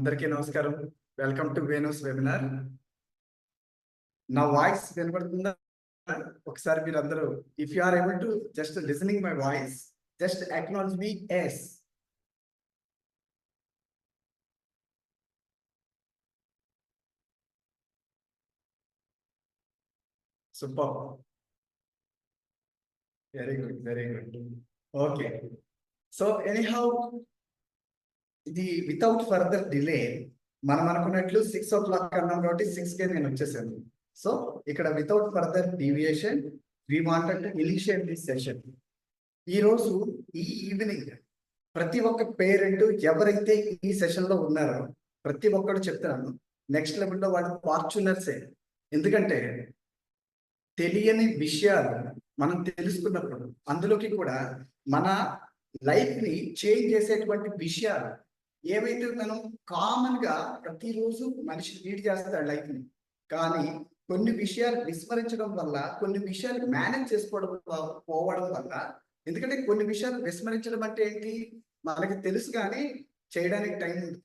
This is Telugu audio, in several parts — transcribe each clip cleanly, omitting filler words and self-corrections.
అందరికీ నమస్కారం. Welcome to Venu's webinar. నా వాయిస్ వినబడుతుందా? ఒకసారి మీరందరూ if you are able to just listening my voice, just acknowledge మీ yes. Super, very good, very good. Okay, so anyhow ఇది వితౌట్ ఫర్దర్ డిలే మనం అనుకున్నట్లు 6 o'clock అన్నాం కాబట్టి 6కే నేను వచ్చేసాను. సో ఇక్కడ without further deviation we wanted to initiate this session. ఈరోజు ఈ ఈవినింగ్ ప్రతి ఒక్క పేరెంట్ ఎవరైతే ఈ సెషన్ లో ఉన్నారో ప్రతి ఒక్కరు చెప్తున్నాను, నెక్స్ట్ లెవెల్లో వాళ్ళు ఫార్చునర్సే. ఎందుకంటే తెలియని విషయాలు మనం తెలుసుకున్నప్పుడు అందులోకి కూడా మన లైఫ్ ని చేంజ్ చేసేటువంటి విషయాలు ఏవైతే మనం కామన్ గా ప్రతిరోజు మనిషి లీడ్ చేస్తాడు లైఫ్ ని, కానీ కొన్ని విషయాలు విస్మరించడం వల్ల, కొన్ని విషయాలు మేనేజ్ చేసుకోవడం పోవడం వల్ల, ఎందుకంటే కొన్ని విషయాలు విస్మరించడం అంటే ఏంటి మనకి తెలుసు కానీ చేయడానికి టైం ఉంది.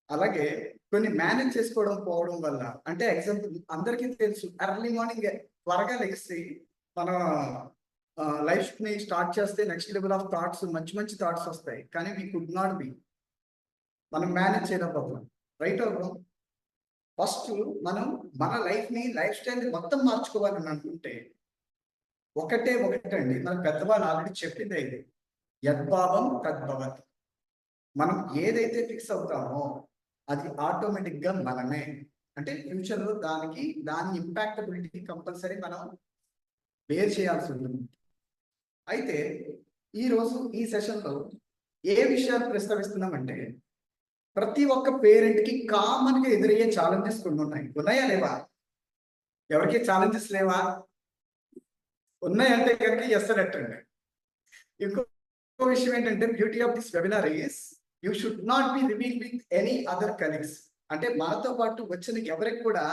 అలాగే కొన్ని మేనేజ్ చేసుకోవడం పోవడం వల్ల, అంటే ఎగ్జాంపుల్ అందరికీ తెలుసు ఎర్లీ మార్నింగ్ త్వరగా లెగిసి మన లైఫ్ ని స్టార్ట్ చేస్తే నెక్స్ట్ లెవెల్ ఆఫ్ థాట్స్, మంచి మంచి థాట్స్ వస్తాయి. కానీ వీ కుడ్ నాట్ బి, మనం మేనేజ్ చేయడం పోతున్నాం. Right or wrong? ఫస్ట్ మనం మన లైఫ్ స్టైల్ మొత్తం మార్చుకోవాలని అనుకుంటే ఒకటండి, మన పెద్దవాళ్ళు ఆల్రెడీ చెప్పింది ఇది, యద్భావం తద్భవతి. మనం ఏదైతే ఫిక్స్ అవుతామో అది ఆటోమేటిక్ గా మనమే. అంటే ఫ్యూచర్ లో దాని ఇంపాక్టబిలిటీ కంపల్సరీ మనం బేర్ చేయాల్సి ఉంటుంది. అయితే ఈరోజు ఈ సెషన్ లో ఏ విషయాలు ప్రస్తావిస్తున్నామంటే, ప్రతి ఒక్క పేరెంట్ కి కామన్ గా ఎదురయ్యే ఛాలెంజెస్ కొన్ని ఉన్నాయి. ఉన్నాయా లేవా? ఎవరికి ఛాలెంజెస్ లేవా? ఉన్నాయంటే కనుక ఎస్ అండి. ఇంకో విషయం ఏంటంటే, beauty of this webinar is you should not be reveal with any other colleagues. అంటే మనతో పాటు వచ్చిన ఎవరికి కూడా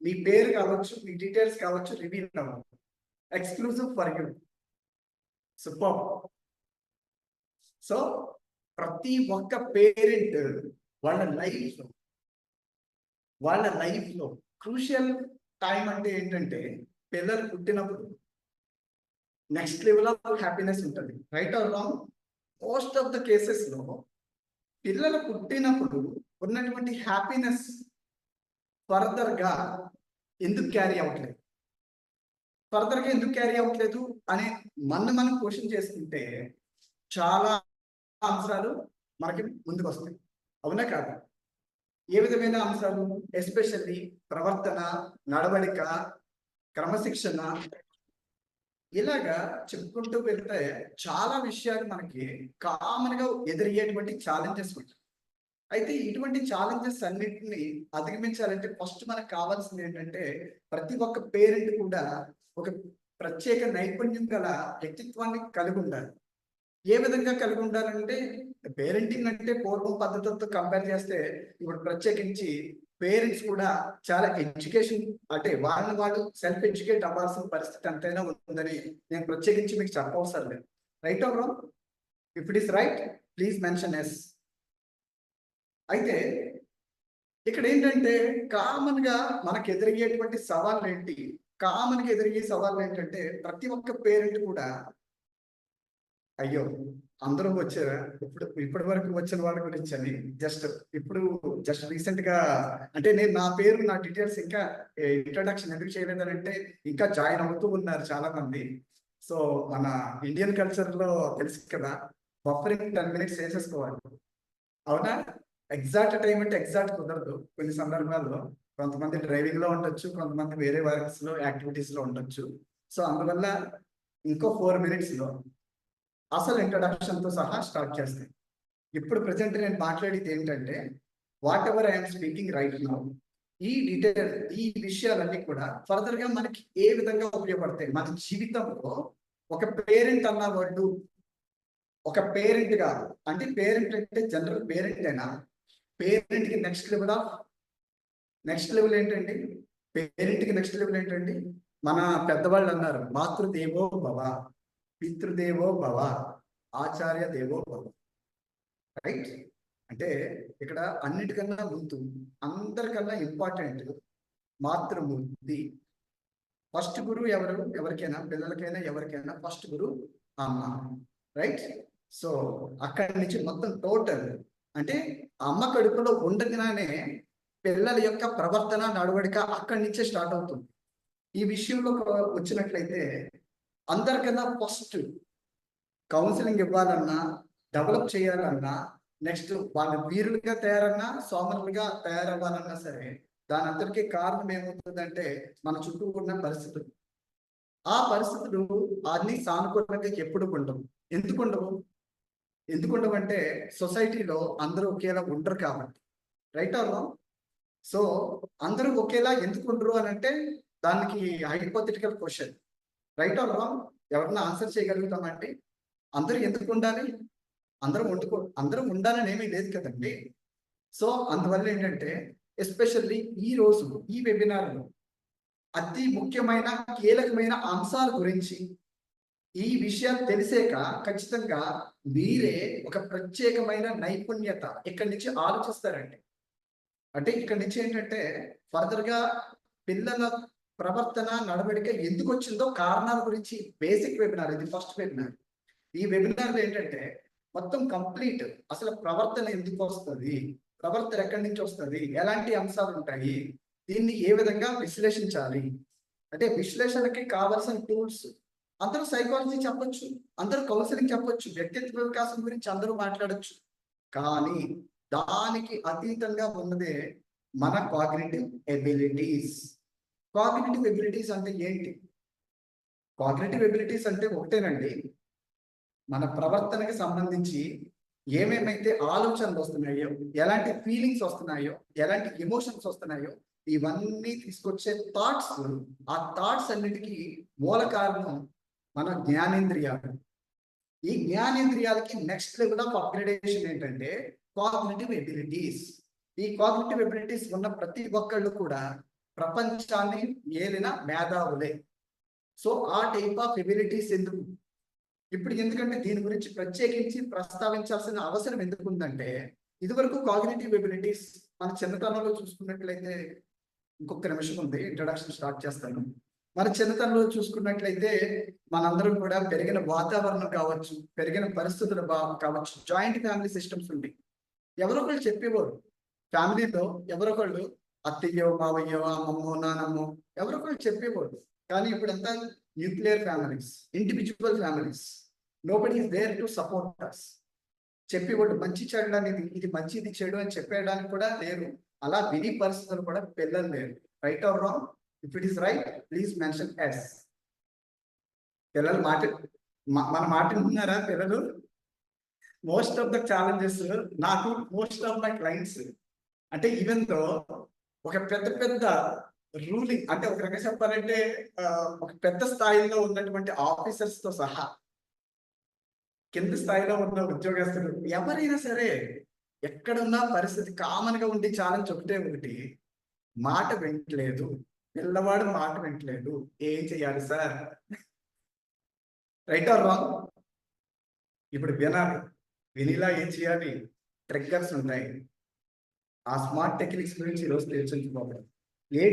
మీ పేరు కావచ్చు, మీ డీటెయిల్స్ కావచ్చు రివీల్ అవ్వదు. Exclusive for you. Super. So ప్రతి ఒక్క పేరెంట్ వాళ్ళ లైఫ్ లో క్రూషియల్ టైం అంటే ఏంటంటే, పిల్లలు పుట్టినప్పుడు నెక్స్ట్ లెవెల్ ఆఫ్ హ్యాపీనెస్ ఉంటుంది. Right or wrong? Most of the cases లో పిల్లలు పుట్టినప్పుడు ఉన్నటువంటి హ్యాపీనెస్ ఫర్దర్ గా ఎందుకు క్యారీ అవ్వట్లేదు అనే మనం క్వశ్చన్ చేసుకుంటే చాలా అంశాలు మనకి ముందుకు వస్తాయి. అవునా కాదు? ఏ విధమైన అంశాలు? ఎస్పెషల్లీ ప్రవర్తన, నడవడిక, క్రమశిక్షణ, ఇలాగా చెప్పుకుంటూ వెళ్తే చాలా విషయాలు మనకి కామన్ గా ఎదురయ్యేటువంటి ఛాలెంజెస్ ఉంటాయి. అయితే ఇటువంటి ఛాలెంజెస్ అన్నింటినీ అధిగమించాలంటే ఫస్ట్ మనకు కావాల్సింది ఏంటంటే, ప్రతి ఒక్క పేరెంట్ కూడా ఒక ప్రత్యేక నైపుణ్యం గల వ్యక్తిత్వాన్ని కలిగి ఉండాలి. ఏ విధంగా కలిగి ఉండాలంటే, పేరెంటింగ్ అంటే పూర్వం పద్ధతులతో కంపేర్ చేస్తే ఇప్పుడు ప్రత్యేకించి పేరెంట్స్ కూడా చాలా ఎడ్యుకేషన్, అంటే వాళ్ళు సెల్ఫ్ ఎడ్యుకేట్ అవ్వాల్సిన పరిస్థితి ఎంతైనా ఉందని నేను ప్రత్యేకించి మీకు చెప్పవసరం లేదు. Right or wrong? If it is right please mention yes. అయితే ఇక్కడ ఏంటంటే కామన్ గా మనకు ఎదురయ్యేటువంటి సవాళ్ళు ఏంటి? సవాళ్ళు ఏంటంటే, ప్రతి ఒక్క పేరెంట్ కూడా అయ్యో అందరూ వచ్చారా, ఇప్పటి వరకు వచ్చిన వాళ్ళ గురించి అని జస్ట్ రీసెంట్ గా, అంటే నేను నా పేరు, నా డీటెయిల్స్ ఇంకా ఇంట్రడక్షన్ ఎందుకు చేయలేదని అంటే, ఇంకా జాయిన్ అవుతూ ఉన్నారు చాలా మంది. సో మన ఇండియన్ కల్చర్ లో తెలుసు కదా, బఫరింగ్ 10 minutes వేసేసుకోవాలి. అవునా? ఎగ్జాక్ట్ టైం అంటే ఎగ్జాక్ట్ కుదరదు. కొన్ని సందర్భాల్లో కొంతమంది డ్రైవింగ్ లో ఉండొచ్చు, కొంతమంది వేరే వర్క్స్ లో, యాక్టివిటీస్ లో ఉండొచ్చు. సో అందువల్ల ఇంకో 4 minutes లో అసలు ఇంట్రడక్షన్ తో సహా స్టార్ట్ చేస్తాయి. ఇప్పుడు ప్రజెంట్ నేను మాట్లాడేది ఏంటంటే, what ever I'm speaking right now, ఈ విషయాలన్నీ కూడా ఫర్దర్ గా మనకి ఏ విధంగా ఉపయోగపడతాయి మన జీవితంలో. ఒక పేరెంట్ అన్న వర్డ్, ఒక పేరెంట్ గా అంటే, పేరెంట్ అంటే జనరల్ పేరెంట్ అయినా, పేరెంట్ కి నెక్స్ట్ లెవెల్ ఏంటండి? పేరెంట్ కి నెక్స్ట్ లెవెల్ ఏంటండి? మన పెద్దవాళ్ళు అన్నారు, మాతృదేవో భవ, పితృదేవో భవ, ఆచార్య దేవో భవ. రైట్? అంటే ఇక్కడ అన్నిటికన్నా ముందు అందరికన్నా ఇంపార్టెంట్ మాతృమూర్తి. ఫస్ట్ గురువు ఎవరు? ఎవరికైనా, పిల్లలకైనా ఎవరికైనా ఫస్ట్ గురువు అమ్మ, రైట్? సో అక్కడి నుంచి మొత్తం టోటల్ అంటే అమ్మ కడుపులో ఉండగానే పిల్లల యొక్క ప్రవర్తన నడవడిక అక్కడి నుంచే స్టార్ట్ అవుతుంది. ఈ విషయంలో వచ్చినట్లయితే అందరికన్నా ఫస్ట్ కౌన్సిలింగ్ ఇవ్వాలన్నా, డెవలప్ చేయాలన్నా, నెక్స్ట్ వాళ్ళు వీరులుగా తయారన్నా, సోమరులుగా తయారవ్వాలన్నా సరే దాని అందరికీ కారణం ఏమవుతుందంటే మన చుట్టూ ఉన్న పరిస్థితులు. ఆ పరిస్థితులు అన్ని సానుకూలంగా ఎప్పుడు ఉండవు. ఎందుకు ఉండవు? అంటే సొసైటీలో అందరూ ఒకేలా ఉండరు కాబట్టి, రైట్ ఆర్ రాంగ్? సో అందరూ ఒకేలా ఎందుకు ఉండరు అని అంటే దానికి hypothetical question, right or wrong? ఎవరన్నా ఆన్సర్ చేయగలుగుతామంటే అందరూ ఎందుకు ఉండాలి? అందరూ ఉండాలని ఏమీ లేదు కదండి. సో అందువల్ల ఏంటంటే ఎస్పెషల్లీ ఈ రోజు ఈ వెబినార్లో అతి ముఖ్యమైన కీలకమైన అంశాల గురించి ఈ విషయాలు తెలిసాక ఖచ్చితంగా మీరే ఒక ప్రత్యేకమైన నైపుణ్యత ఇక్కడి నుంచి ఆలోచిస్తారండి. అంటే ఇక్కడి నుంచి ఏంటంటే ఫర్దర్గా పిల్లల ప్రవర్తన నడవడిక ఎందుకు వచ్చిందో కారణాల గురించి బేసిక్ వెబినార్ ఇది, ఫస్ట్ వెబినార్. ఈ వెబినార్లో ఏంటంటే మొత్తం కంప్లీట్ అసలు ప్రవర్తన ఎందుకు వస్తుంది, ప్రవర్తన ఎక్కడి నుంచి వస్తుంది, ఎలాంటి అంశాలు ఉంటాయి, దీన్ని ఏ విధంగా విశ్లేషించాలి, అంటే విశ్లేషణకి కావాల్సిన టూల్స్. అందరూ సైకాలజీ చెప్పొచ్చు, అందరూ కౌన్సిలింగ్ చెప్పొచ్చు, వ్యక్తిత్వ వికాసం గురించి అందరూ మాట్లాడచ్చు, కానీ దానికి అతీతంగా ఉన్నదే మన కాగ్నిటివ్ ఎబిలిటీస్. కాగ్నిటివ్ ఎబిలిటీస్ అంటే ఏంటి? కాగ్నిటివ్ ఎబిలిటీస్ అంటే ఒకటేనండి, మన ప్రవర్తనకి సంబంధించి ఏమేమైతే ఆలోచనలు వస్తున్నాయో, ఎలాంటి ఫీలింగ్స్ వస్తున్నాయో, ఎలాంటి ఎమోషన్స్ వస్తున్నాయో ఇవన్నీ తీసుకొచ్చే థాట్స్. ఆ థాట్స్ అన్నిటికీ మూల కారణం మన జ్ఞానేంద్రియాలు. ఈ జ్ఞానేంద్రియాలకి నెక్స్ట్ లెవెల్ ఆఫ్ అప్గ్రేడేషన్ ఏంటంటే కాగ్నిటివ్ ఎబిలిటీస్. ఈ కాగ్నిటివ్ ఎబిలిటీస్ ఉన్న ప్రతి ఒక్కళ్ళు కూడా ప్రపంచాన్ని ఏలిన మేధావులే. సో ఆ టైప్ ఆఫ్ ఎబిలిటీస్ ఎందుకు ఇప్పుడు, ఎందుకంటే దీని గురించి ప్రత్యేకించి ప్రస్తావించాల్సిన అవసరం ఎందుకు ఉందంటే, ఇదివరకు కాగ్నిటివ్ ఎబిలిటీస్ మన చిన్నతనంలో చూసుకున్నట్లయితే, ఇంకొక నిమిషం ఉంది ఇంట్రడక్షన్ స్టార్ట్ చేస్తాను. మన చిన్నతనంలో చూసుకున్నట్లయితే మనందరం కూడా పెరిగిన వాతావరణం కావచ్చు, పెరిగిన పరిస్థితులు కావచ్చు, జాయింట్ ఫ్యామిలీ సిస్టమ్స్ ఉంది. ఎవరొకళ్ళు చెప్పేవారు ఫ్యామిలీలో, ఎవరొకళ్ళు అత్తయ్యో, మావయ్యో, అమ్మమ్మో, నానమ్మో ఎవరొకళ్ళు చెప్పేవారు. కానీ ఇప్పుడంతా nuclear families, individual families. Nobody is there to support us. చెప్పేవాడు మంచి చెడు అనేది, ఇది మంచి ఇది చెడు అని చెప్పేయడానికి కూడా లేరు. అలా విని పరిస్థితులు కూడా పిల్లలు లేరు. Right or wrong? If it is right please mention yes. పిల్లలు మన మాట వింటున్నారా పిల్లలు? మోస్ట్ ఆఫ్ ద ఛాలెంజెస్ నాకు, మోస్ట్ ఆఫ్ మై క్లయింట్స్ అంటే ఈవెన్ తో ఒక పెద్ద రూలింగ్ అంటే ఒక రకంగా చెప్పాలంటే ఒక పెద్ద స్థాయిలో ఉన్నటువంటి ఆఫీసర్స్ తో సహా కింద స్థాయిలో ఉన్న ఉద్యోగస్తులు ఎవరైనా సరే ఎక్కడున్నా పరిస్థితి కామన్ గా ఉండి ఛాలెంజ్ ఒకటి, మాట వింటలేదు, పిల్లవాడు మాట వింటలేదు, ఏం చెయ్యాలి సార్? Right or wrong? ఇప్పుడు వినాలి, వినిలా ఏం చేయాలి? ట్రిగ్గర్స్ ఉంటాయి. ఆ స్మార్ట్ టెక్నిక్స్ గురించి ఈరోజు తెలుసుకోవాలి. ఏ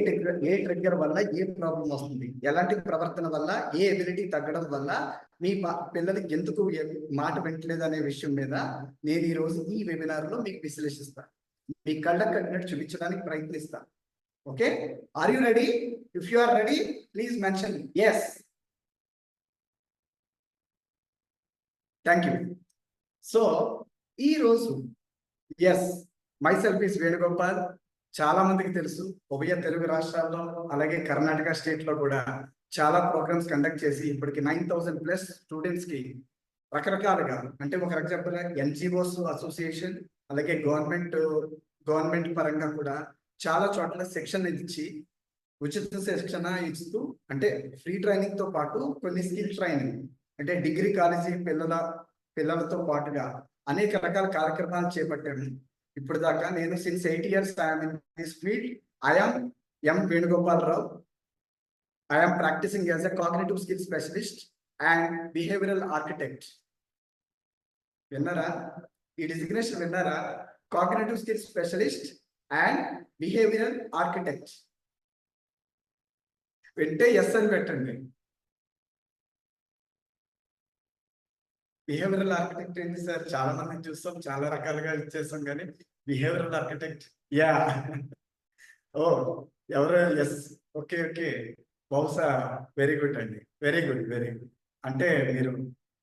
ట్రిగ్గర్ వల్ల ఏ ప్రాబ్లం వస్తుంది, ఎలాంటి ప్రవర్తన వల్ల ఏ ఎబిలిటీ తగ్గడం వల్ల మీ పిల్లలకి ఎందుకు మాట వింటలేదు అనే విషయం మీద నేను ఈ రోజు ఈ వెబినార్ లో మీకు విశ్లేషిస్తాను, మీ కళ్ళకు కట్టినట్టు చూపించడానికి ప్రయత్నిస్తాను. Okay, are you ready? If you are ready please mention yes. Thank you. So ఈ రోజు ఎస్, మైసెల్ఫ్ ఈస్ వేణుగోపాల్. చాలా మందికి తెలుసు, ఉభయ తెలుగు రాష్ట్రాల్లో అలాగే కర్ణాటక స్టేట్ లో కూడా చాలా ప్రోగ్రామ్స్ కండక్ట్ చేసి ఇప్పటికి 9,000+ స్టూడెంట్స్ కి రకరకాలుగా, అంటే ఒక రకంగా చెప్పాలి ఎన్జిఓస్ అసోసియేషన్ అలాగే గవర్నమెంట్ పరంగా కూడా చాలా చోట్ల శిక్షణ ఇచ్చి, ఉచిత శిక్షణ ఇస్తూ, అంటే ఫ్రీ ట్రైనింగ్ తో పాటు కొన్ని స్కిల్ ట్రైనింగ్, అంటే డిగ్రీ కాలేజీ పిల్లలతో పాటుగా అనేక రకాల కార్యక్రమాలు చేపట్టాము. ఇప్పుడు దాకా నేను since 8 years I'm in this field. I'm M Venugopal Rao. I'm practising as a cognitive skill specialist and behavioural architect. విన్నారా? ఈ డిజిగ్నేషన్ విన్నారా? Cognitive skills specialist and behavioural architect. వింటే ఎస్ అని పెట్టండి. బిహేవియరల్ ఆర్కిటెక్ట్ ఏంటి సార్? చాలా మందిని చూస్తాం, చాలా రకాలుగా ఇచ్చేస్తాం, కానీ బిహేవియరల్ ఆర్కిటెక్ట్ యా ఓ ఎవరు? ఎస్. ఓకే ఓకే, బహుశా వెరీ గుడ్ అండి, వెరీ గుడ్ వెరీ గుడ్. అంటే మీరు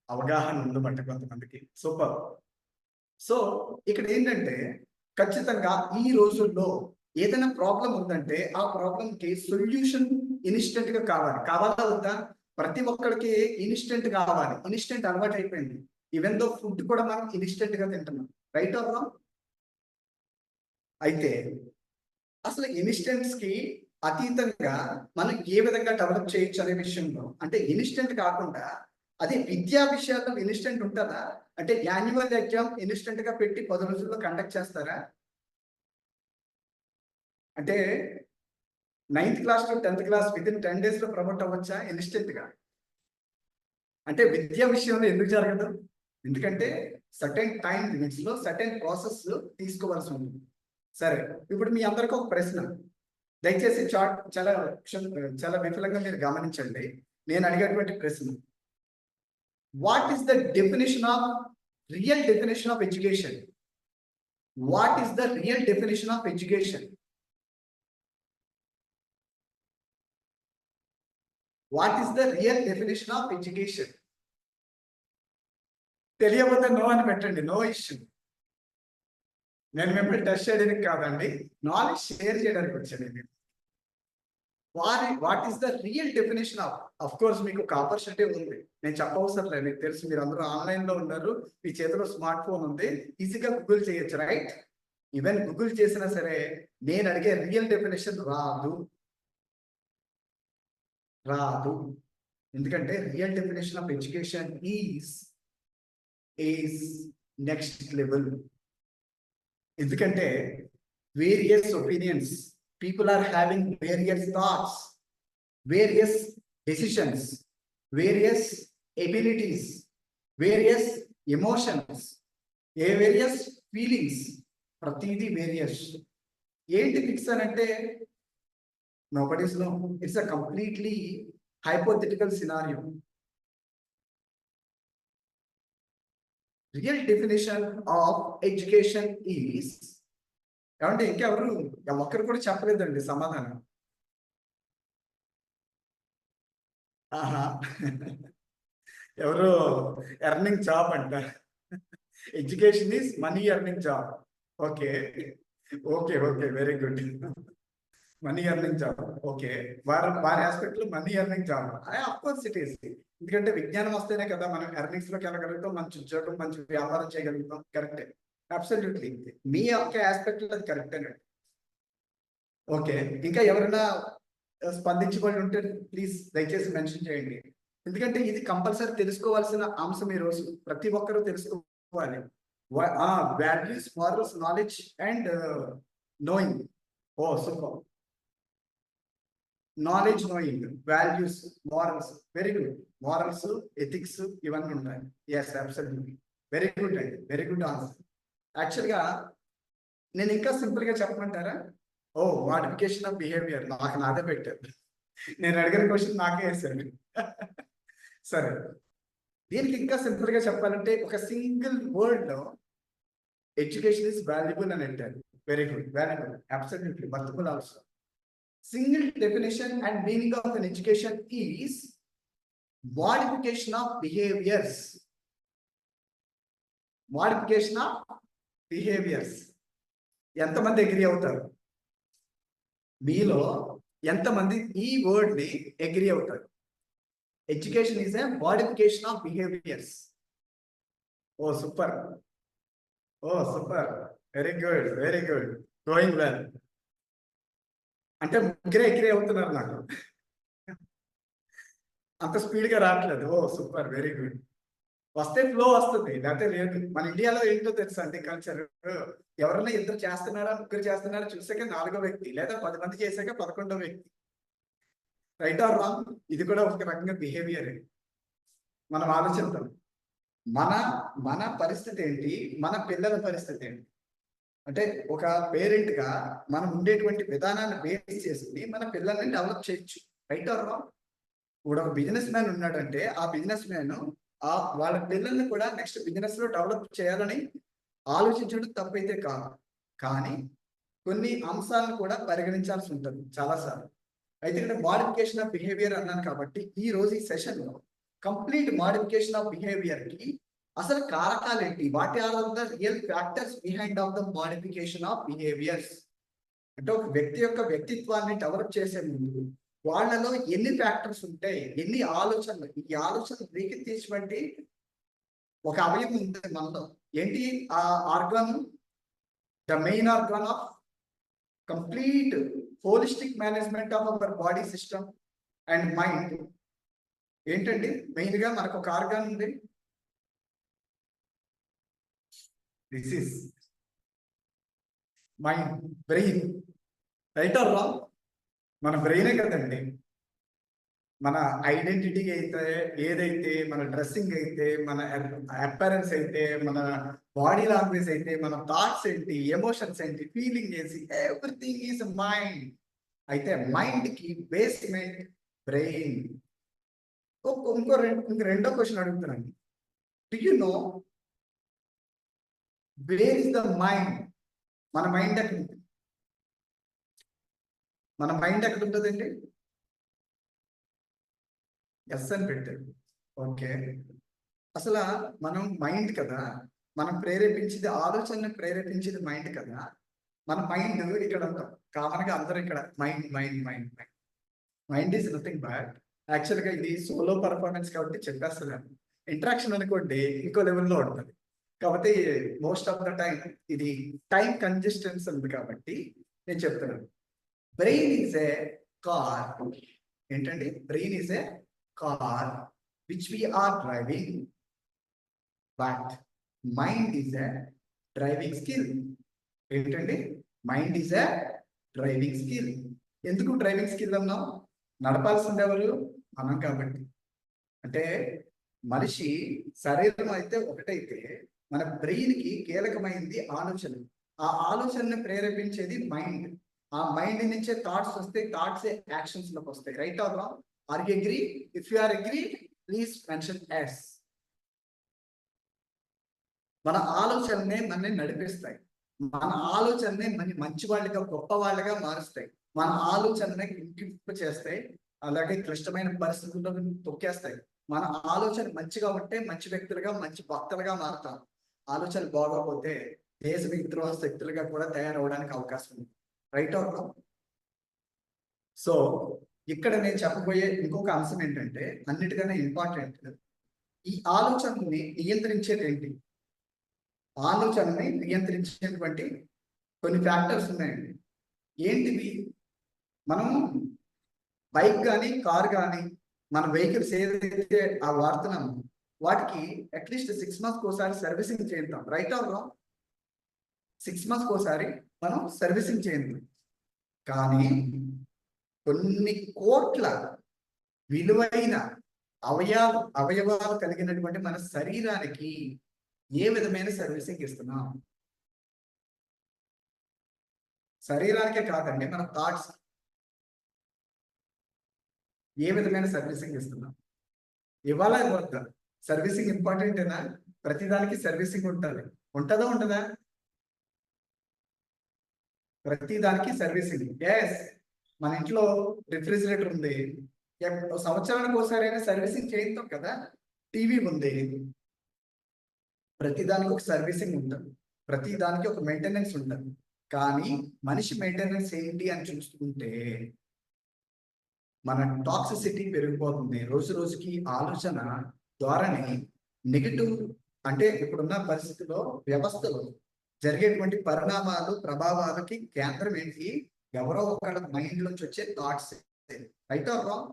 అవగాహన ఉందన్నమాట కొంతమందికి. సూపర్. సో ఇక్కడ ఏంటంటే ఖచ్చితంగా ఈ రోజుల్లో ఏదైనా ప్రాబ్లం ఉందంటే ఆ ప్రాబ్లం కి సొల్యూషన్ ఇన్స్టెంట్ గా కావాలా వద్దా? ప్రతి ఒక్కరికి ఇన్స్టెంట్ కావాలి. ఇన్స్టెంట్ అలవాటు అయిపోయింది. ఈవెన్ దో ఫుడ్ కూడా మనం ఇన్స్టెంట్ గా తింటున్నాం. Right or wrong? అయితే అసలు ఇన్స్టెంట్స్ కి అతీతంగా మనం ఏ విధంగా డెవలప్ చేయొచ్చు అనే విషయంలో, అంటే ఇన్స్టెంట్ కాకుండా అదే విద్యా విషయాల్లో ఇన్స్టెంట్ ఉంటుందా? అంటే యాన్యువల్ ఎగ్జామ్ ఇన్స్టెంట్ గా పెట్టి 10 రోజుల్లో కండక్ట్ చేస్తారా? అంటే 9th class to 10th class within 10 days లో ప్రమోట్ అవ్వచ్చా ఇన్స్టెంట్ గా? అంటే విద్యా విషయంలో ఎందుకు జరగదు? ఎందుకంటే సర్టెన్ టైం లిమిట్స్ లో సర్టెన్ ప్రాసెస్ తీసుకోవాల్సి ఉంటుంది. సరే, ఇప్పుడు మీ అందరికి ఒక ప్రశ్న, దయచేసి చాలా చాలా విఫలంగా మీరు గమనించండి. నేను అడిగేటువంటి ప్రశ్న, what is the definition of real definition of education? What is the real definition of education? What is the real definition of education? తెలియకపోతే నో అని పెట్టండి, నో ఇష్యూ. నేను మిమ్మల్ని టెస్ట్ చేయడానికి కాదండి, నాలెడ్జ్ షేర్ చేయడానికి వచ్చాను. What is the real definition of course మీకు ఒక ఆపర్చునిటీ ఉంది, నేను చెప్పవసరం లేదు, మీకు తెలుసు. మీరు అందరూ ఆన్లైన్ లో ఉన్నారు, మీ చేతిలో స్మార్ట్ ఫోన్ ఉంది, ఈజీగా గూగుల్ చేయొచ్చు, రైట్? ఈవెన్ గూగుల్ చేసినా సరే నేను అడిగే రియల్ డెఫినేషన్ రాదు. ఎందుకంటే real definition of education is next level. ఎందుకంటే various opinions, people are having various thoughts, various decisions, various abilities, various emotions, various feelings, ప్రతిదీ వేరియస్. ఏంటి ఫిక్స్ అని అంటే nobody's know, it's a completely hypothetical scenario. Real definition of education is, ఏమంటే ఇంకెవరు ఒక్కరు కూడా చెప్పలేదండి సమాధానం. ఆహా, ఎవరు? ఎర్నింగ్ జాబ్ అంట. Education is money earning job. Okay okay okay, very good. Money earning job, okay. వారి ఆస్పెక్ట్ లో money earning job, of course it is. ఎందుకంటే విజ్ఞానం వస్తేనే కదా మనం ఎర్నింగ్స్ లోకి వెళ్ళగలుగుతాం, మంచి ఉద్యోగం, మంచి వ్యాపారం చేయగలుగుతాం. కరెక్టే, అబ్సల్యూట్లీ. మీ యొక్క ఆస్పెక్ట్ లో అది కరెక్టే. ఓకే, ఇంకా ఎవరైనా స్పందించబడి ఉంటే ప్లీజ్ దయచేసి మెన్షన్ చేయండి. ఎందుకంటే ఇది కంపల్సరీ తెలుసుకోవాల్సిన అంశం. ఈ రోజు ప్రతి ఒక్కరూ తెలుసుకోవాలి. Values, morals, knowledge and knowing. Oh super. Knowledge, knowing, values, morals, very good. Morals, ethics ఇవన్నీ ఉంటాయి. ఎస్, అబ్సల్యూట్లీ, వెరీ గుడ్ అండి, వెరీ గుడ్ ఆన్సర్. యాక్చువల్గా నేను ఇంకా సింపుల్ గా చెప్పమంటారా? ఓ, మోడిఫికేషన్ ఆఫ్ బిహేవియర్, నాకు నాదే పెట్టారు. నేను అడిగిన క్వశ్చన్ నాకే వేసాను. సరే, దీనికి ఇంకా సింపుల్ గా చెప్పాలంటే ఒక సింగిల్ వర్డ్ లో ఎడ్యుకేషన్ ఇస్ వాల్యుబుల్ అని అంటారు. Very good, valuable, absolutely, worthable also. Single definition and meaning of an education is modification of behaviors. Modification of behaviors. ఎంతమంది అగ్రీ అవుతారు? మీలో ఎంతమంది ఈ వర్డ్ ని అగ్రీ అవుతారు? Education is a modification of behaviours. Oh super, oh super, very good, very good, going well. అంటే ముగ్గురే అగ్రీ అవుతున్నారు నాకు, అంత స్పీడ్ గా రావట్లేదు. Oh super, very good. వస్తే ఫ్లో వస్తుంది, లేకపోతే లేదు. మన ఇండియాలో ఏంటో తెలుసా అండి కల్చర్, ఎవరైనా ఇద్దరు చేస్తున్నారా, ముగ్గురు చేస్తున్నారా చూసాక 4వ వ్యక్తి, లేదా 10 మంది చేశాక 11వ వ్యక్తి. Right or wrong? ఇది కూడా ఒక రకంగా బిహేవియర్. మనం ఆలోచిద్దాం, మన మన పరిస్థితి ఏంటి, మన పిల్లల పరిస్థితి ఏంటి? అంటే ఒక పేరెంట్ గా మనం ఉండేటువంటి విధానాన్ని బేస్ చేసుకుని మన పిల్లల్ని డెవలప్ చేయొచ్చు. Right or wrong? ఇప్పుడు ఒక బిజినెస్ మ్యాన్ ఉన్నాడంటే ఆ బిజినెస్ మ్యాన్ వాళ్ళ పిల్లల్ని కూడా నెక్స్ట్ బిజినెస్ లో డెవలప్ చేయాలని ఆలోచించడం తప్పైతే కాదు. కానీ కొన్ని అంశాలను కూడా పరిగణించాల్సి ఉంటుంది చాలాసార్లు. అయితే ఇక్కడ మోడిఫికేషన్ ఆఫ్ బిహేవియర్ అన్నాను కాబట్టి ఈ రోజు ఈ సెషన్ లో కంప్లీట్ మోడిఫికేషన్ ఆఫ్ బిహేవియర్ కి అసలు కారకాలు ఏంటి, what are the real factors behind of the modification of behaviours. అంటే ఒక వ్యక్తి యొక్క వ్యక్తిత్వాన్ని డెవలప్ చేసే ముందు వాళ్ళలో ఎన్ని ఫ్యాక్టర్స్ ఉంటాయి, ఎన్ని ఆలోచనలు, ఈ ఆలోచనలు రేకెత్తించినటువంటి ఒక అవయవం ఉంటుంది మనలో. ఏంటి ఆ organ? The main organ of complete holistic management of our body system and mind ఏంటండి? మెయిన్ గా మనకు ఒక ఆర్గాన్ ఉంది. This is mind, brain. Right or wrong? మన బ్రెయినే కదండి మన ఐడెంటిటీ అయితే, ఏదైతే మన డ్రెస్సింగ్ అయితే, మన అపరెన్స్ అయితే, మన బాడీ లాంగ్వేజ్ అయితే, మన థాట్స్ ఏంటి, ఎమోషన్స్ ఏంటి, ఫీలింగ్ ఏంటి, ఎవ్రీథింగ్ ఈజ్ మైండ్. అయితే మైండ్ కి బేస్మెంట్ బ్రెయిన్. ఇంకో రెండో క్వశ్చన్ అడుగుతున్నాను. Do you know where is the mind? మన మైండ్ ఎక్కడ ఉంటుంది? మన మైండ్ ఎక్కడ ఉంటుందండి? ఎస్ అని పెట్టారు. ఓకే, అసలు మనం మైండ్ కదా, మనం ప్రేరేపించేది, ఆలోచనను ప్రేరేపించేది మైండ్ కదా. మన మైండ్ ఇక్కడ ఉంటాం కామన్ గా అందరూ ఇక్కడ mind mind mind mind. Mind is nothing but, actual గా ఇది సోలో పర్ఫార్మెన్స్ కాబట్టి చెప్పేస్తున్నాను. ఇంట్రాక్షన్ అనుకోండి ఇంకో లెవెల్లో ఉంటుంది. కాబట్టి మోస్ట్ ఆఫ్ ద టైం ఇది టైం కంజెస్టెన్స్ ఉంది కాబట్టి నేను చెప్తున్నాను. Brain is a car. ఏంటండి? Brain is a car which we are driving, but mind is a driving skill. ఏంటండి? Mind is a driving skill. ఎందుకు డ్రైవింగ్ స్కిల్ అన్నాం? నడపాల్సింది ఎవరు? మనం కాబట్టి. అంటే మనిషి శరీరం అయితే ఒకటైతే మన బ్రెయిన్ కి కీలకమైంది ఆలోచన. ఆ ఆలోచనని ప్రేరేపించేది మైండ్. ఆ మైండ్ నుంచే థాట్స్ వస్తాయి, థాట్స్ యాక్షన్స్ లోకి వస్తాయి. Right or wrong? Are you agree? If you are agree please mention yes. మన ఆలోచననే మనల్ని నడిపిస్తాయి. మన ఆలోచననే మన మంచి వాళ్ళగా, గొప్ప వాళ్ళగా మారుస్తాయి. మన ఆలోచననే ఇంకింపు చేస్తాయి, అలాగే క్లిష్టమైన పరిస్థితుల్లో తొక్కేస్తాయి. మన ఆలోచన మంచిగా ఉంటే మంచి వ్యక్తులుగా, మంచి భక్తులుగా మారుతాం. ఆలోచన బాగోకపోతే దేశ విద్రోహ శక్తులుగా కూడా తయారవడానికి అవకాశం ఉంది. Right or wrong? సో ఇక్కడ నేను చెప్పబోయే ఇంకొక అంశం ఏంటంటే అన్నిటికన్నా ఇంపార్టెంట్, ఈ ఆలోచనని నియంత్రించేది ఏంటి? ఆలోచనని నియంత్రించేటువంటి కొన్ని ఫ్యాక్టర్స్ ఉన్నాయండి. ఏంటివి? మనము బైక్ కానీ, కార్ కానీ, మన వెహికల్స్ ఏదైతే ఆ వాడుతున్నామో వాటికి అట్లీస్ట్ 6 months ఒకసారి సర్వీసింగ్ చేద్దాం. Right or wrong? 6 months ఒకసారి మనం సర్వీసింగ్ చేద్దాం. కానీ కొన్ని కోట్ల విలువైన అవయవాలు కలిగినటువంటి మన శరీరానికి ఏ విధమైన సర్వీసింగ్ ఇస్తున్నాం? శరీరానికే కాదండి, మన థాట్స్ ఏ విధమైన సర్వీసింగ్ ఇస్తున్నాం? ఇవాళ వద్దా? సర్వీసింగ్ ఇంపార్టెంటేనా? ప్రతిదానికి సర్వీసింగ్ ఉంటుంది. ఉంటుందా ఉండదా? ప్రతిదానికి సర్వీసింగ్. ఎస్, మన ఇంట్లో రిఫ్రిజిరేటర్ ఉంది, సంవత్సరానికి ఒకసారి అయినా సర్వీసింగ్ చేయిస్తాం కదా. టీవీ ఉంది, ప్రతిదానికి ఒక సర్వీసింగ్ ఉంటుంది, ప్రతిదానికి ఒక మెయింటెనెన్స్ ఉంటుంది. కానీ మనిషి మెయింటెనెన్స్ ఏంటి అని చూసుకుంటే మన టాక్సిసిటీ పెరిగిపోతుంది. రోజు రోజుకి ఆలోచన ద్వారానే నెగిటివ్, అంటే ఇప్పుడున్న పరిస్థితిలో వ్యవస్థలో జరిగేటువంటి పరిణామాలు, ప్రభావాలకి కేంద్రం ఏంటి? ఎవరో ఒకళ్ళ మైండ్ నుంచి వచ్చే thoughts. Right or wrong?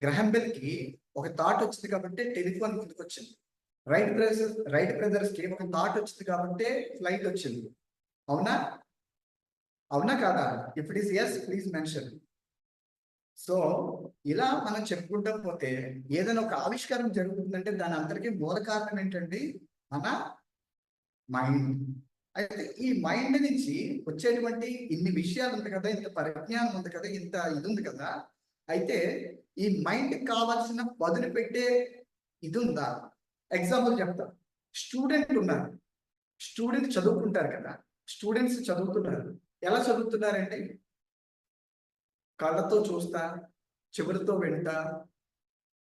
Graham Bell కి ఒక థాట్ వచ్చింది కాబట్టి టెలిఫోన్ ముందుకు వచ్చింది. రైట్ బ్రదర్స్ కి ఒక థాట్ వచ్చింది కాబట్టి ఫ్లైట్ వచ్చింది. అవునా? అవునా కాదా? If it is yes please mention. So ఇలా మనం చెప్పుకుంటూ పోతే ఏదైనా ఒక ఆవిష్కారం జరుగుతుందంటే దాని అందరికీ మూల కారణం ఏంటండి? మన మైండ్. అయితే ఈ మైండ్ నుంచి వచ్చేటువంటి ఇన్ని విషయాలు ఉంది కదా, ఇంత పరిజ్ఞానం ఉంది కదా, ఇంత ఇది ఉంది కదా, అయితే ఈ మైండ్ కావాల్సిన పదును పెట్టే ఇది ఉందా? ఎగ్జాంపుల్ చెప్తా. స్టూడెంట్ ఉన్నారు, స్టూడెంట్ చదువుకుంటారు కదా, స్టూడెంట్స్ చదువుతున్నారు. ఎలా చదువుతున్నారంటే కళ్ళతో చూస్తా, చెవులతో వింటా,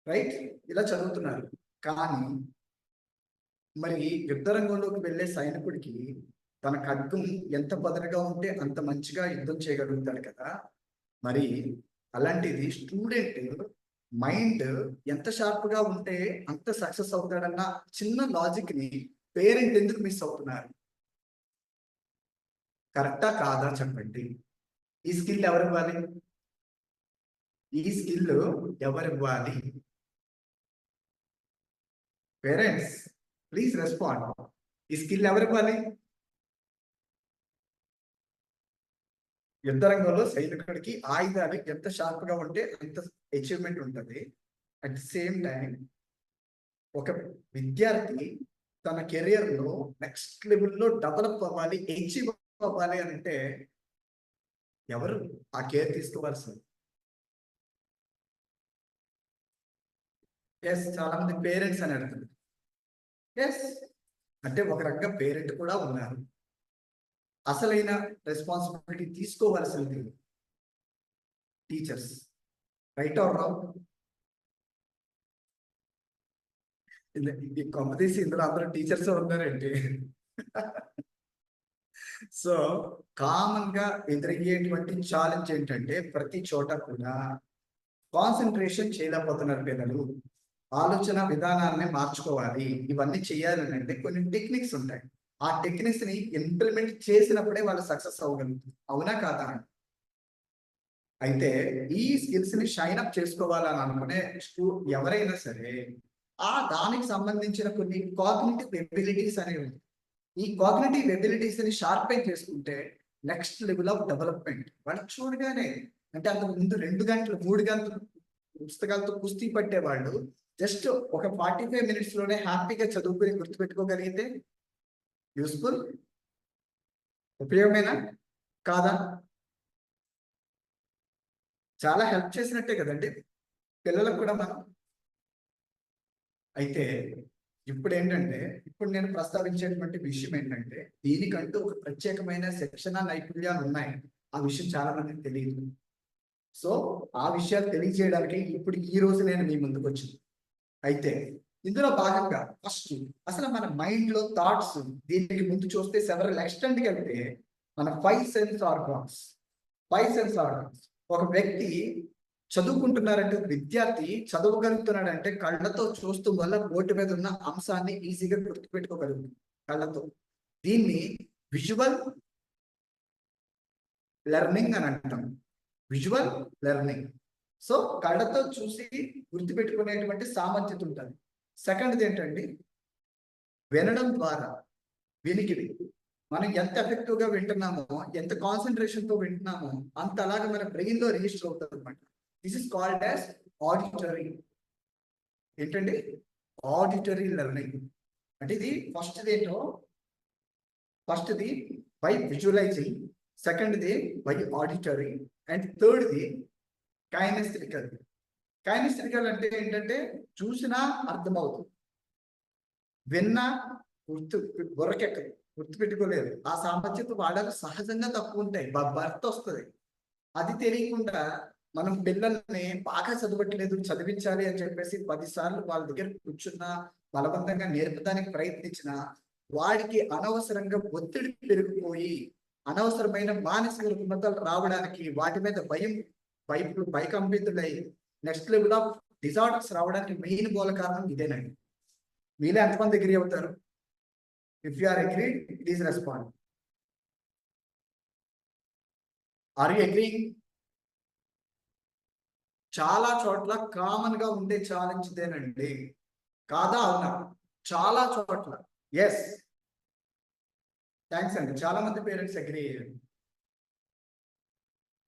రైట్, ఇలా చదువుతున్నారు. కానీ మరి యుద్ధ రంగంలోకి వెళ్ళే సైనికుడికి తన ఖడ్గం ఎంత పదునుగా ఉంటే అంత మంచిగా యుద్ధం చేయగలుగుతాడు కదా. మరి అలాంటిది స్టూడెంట్ మైండ్ ఎంత షార్ప్ గా ఉంటే అంత సక్సెస్ అవుతాడన్న చిన్న లాజిక్ ని పేరెంట్ ఎందుకు మిస్ అవుతున్నారు? కరెక్టా కాదా చెప్పండి. ఈ స్కిల్ ఎవరివ్వాలి? ఈ స్కిల్ ఎవరివ్వాలి? Parents please respond. ఈ స్కిల్ ఎవరివ్వాలి? యుద్ధ రంగంలో సైనికుడికి ఆయుధాలు ఎంత షార్ప్ గా ఉంటే అంత అచీవ్మెంట్ ఉంటుంది. అట్ ది సేమ్ టైం ఒక విద్యార్థి తన కెరియర్ లో నెక్స్ట్ లెవెల్లో డెవలప్ అవ్వాలి, అచీవ్ అవ్వాలి అని అంటే ఎవరు ఆ కేర్ తీసుకోవాల్సింది? ఎస్, చాలా మంది పేరెంట్స్ అని అడుగుతుంది. ఎస్, అంటే ఒక రకంగా పేరెంట్ కూడా ఉన్నారు. అసలైన రెస్పాన్సిబిలిటీ తీసుకోవాల్సింది teachers. Right or wrong? Competition ఇందులో అందరూ టీచర్స్ ఉన్నారండి. సో కామన్ గా ఎదురయ్యేటువంటి ఛాలెంజ్ ఏంటంటే ప్రతి చోట కూడా కాన్సన్ట్రేషన్ చేయలేకపోతున్నారు పిల్లలు. ఆలోచన విధానాన్ని మార్చుకోవాలి. ఇవన్నీ చేయాలని అంటే కొన్ని టెక్నిక్స్ ఉంటాయి. ఆ టెక్నిక్స్ ని ఇంప్లిమెంట్ చేసినప్పుడే వాళ్ళు సక్సెస్ అవ్వగలుగుతారు. అవునా కాదా? అయితే ఈ స్కిల్స్ ని షైన్ అప్ చేసుకోవాలని అనుకునే ఎవరైనా సరే దానికి సంబంధించిన కొన్ని కాగ్నిటివ్ ఎబిలిటీస్ అనేవి ఉంటాయి. ఈ కాగ్నిటివ్ ఎబిలిటీస్ ని షార్పెన్ చేసుకుంటే నెక్స్ట్ లెవెల్ ఆఫ్ డెవలప్మెంట్. వాళ్ళు చూడగానే, అంటే అంతకు ముందు 2 గంటలు 3 గంటలు పుస్తకాలతో కుస్తీ పట్టేవాళ్ళు జస్ట్ ఒక 45 minutes లోనే హ్యాపీగా చదువుకుని గుర్తుపెట్టుకోగలిగితే యూస్ఫుల్, ఉపయోగమేనా కాదా? చాలా హెల్ప్ చేసినట్టే కదండి పిల్లలకు కూడా మనం. అయితే ఇప్పుడు ఏంటంటే, ఇప్పుడు నేను ప్రస్తావించేటువంటి విషయం ఏంటంటే దీనికంటూ ఒక ప్రత్యేకమైన శిక్షణ నైపుణ్యాలు ఉన్నాయి. ఆ విషయం చాలా మందికి తెలియదు. సో ఆ విషయాలు తెలియజేయడానికి ఇప్పుడు ఈ రోజు నేను మీ ముందుకు వచ్చింది. అయితే ఇందులో భాగంగా ఫస్ట్ అసలు మన మైండ్ లో థాట్స్ దీనికి ముందు చూస్తే సెవరల్ ఎక్స్టెంట్ కి వెళ్తే మన 5 సెన్స్ ఆర్గాన్స్. ఒక వ్యక్తి చదువుకుంటున్నారంటే, విద్యార్థి చదవగలుగుతున్నాడంటే కళ్ళతో చూస్తూ వల్ల బోర్డు మీద ఉన్న అంశాన్ని ఈజీగా గుర్తుపెట్టుకోగలుగుతుంది కళ్ళతో. దీన్ని విజువల్ లెర్నింగ్ అని అంటాం. Visual learning. సో కళ్ళతో చూసి గుర్తుపెట్టుకునేటువంటి సామర్థ్యత ఉంటుంది. సెకండ్ది ఏంటండి, వినడం ద్వారా వినికిడి. మనం ఎంత ఎఫెక్టివ్ గా వింటున్నామో, ఎంత కాన్సన్ట్రేషన్ తో వింటున్నామో అంత అలాగే మన బ్రెయిన్ లో రిజిస్టర్ అవుతుంది అనమాట. This is called as auditory. ఏంటండి? Auditory learning. అంటే ఇది ఫస్ట్ది బై విజువలైజింగ్, సెకండ్ది బై ఆడిటరీ, అండ్ థర్డ్ది కైనెస్థెటికల్. కైనెస్థెటికల్ అంటే ఏంటంటే చూసినా అర్థమవుతుంది, విన్నా బుర్రకెక్కదు, గుర్తుపెట్టుకోలేదు. ఆ సామర్థ్యత వాళ్ళకు సహజంగా తక్కువ ఉంటాయి, భర్త వస్తుంది. అది తెలియకుండా మనం పిల్లల్ని బాగా చదవట్లేదు, చదివించాలి అని చెప్పేసి 10 సార్లు వాళ్ళ దగ్గర కూర్చున్నా, బలవంతంగా నేర్పడానికి ప్రయత్నించిన వాడికి అనవసరంగా ఒత్తిడి పెరిగిపోయి అనవసరమైన మానసిక రుగ్మతలు రావడానికి, వాటి మీద భయకంపితులై నెక్స్ట్ లెవెల్ ఆఫ్ డిజార్డర్స్ రావడానికి మెయిన్ మూల కారణం ఇదేనండి. మీలో ఎంతమంది అగ్రీ అవుతారు? If you are agreed, please respond. Are you agreeing? చాలా చోట్ల కామన్ గా ఉండే ఛాలెంజ్ ఇదేనండి. కాదా అవునా? చాలా చోట్ల. ఎస్, థ్యాంక్స్ అండి. చాలా మంది పేరెంట్స్ అగ్రీ అయ్యారు.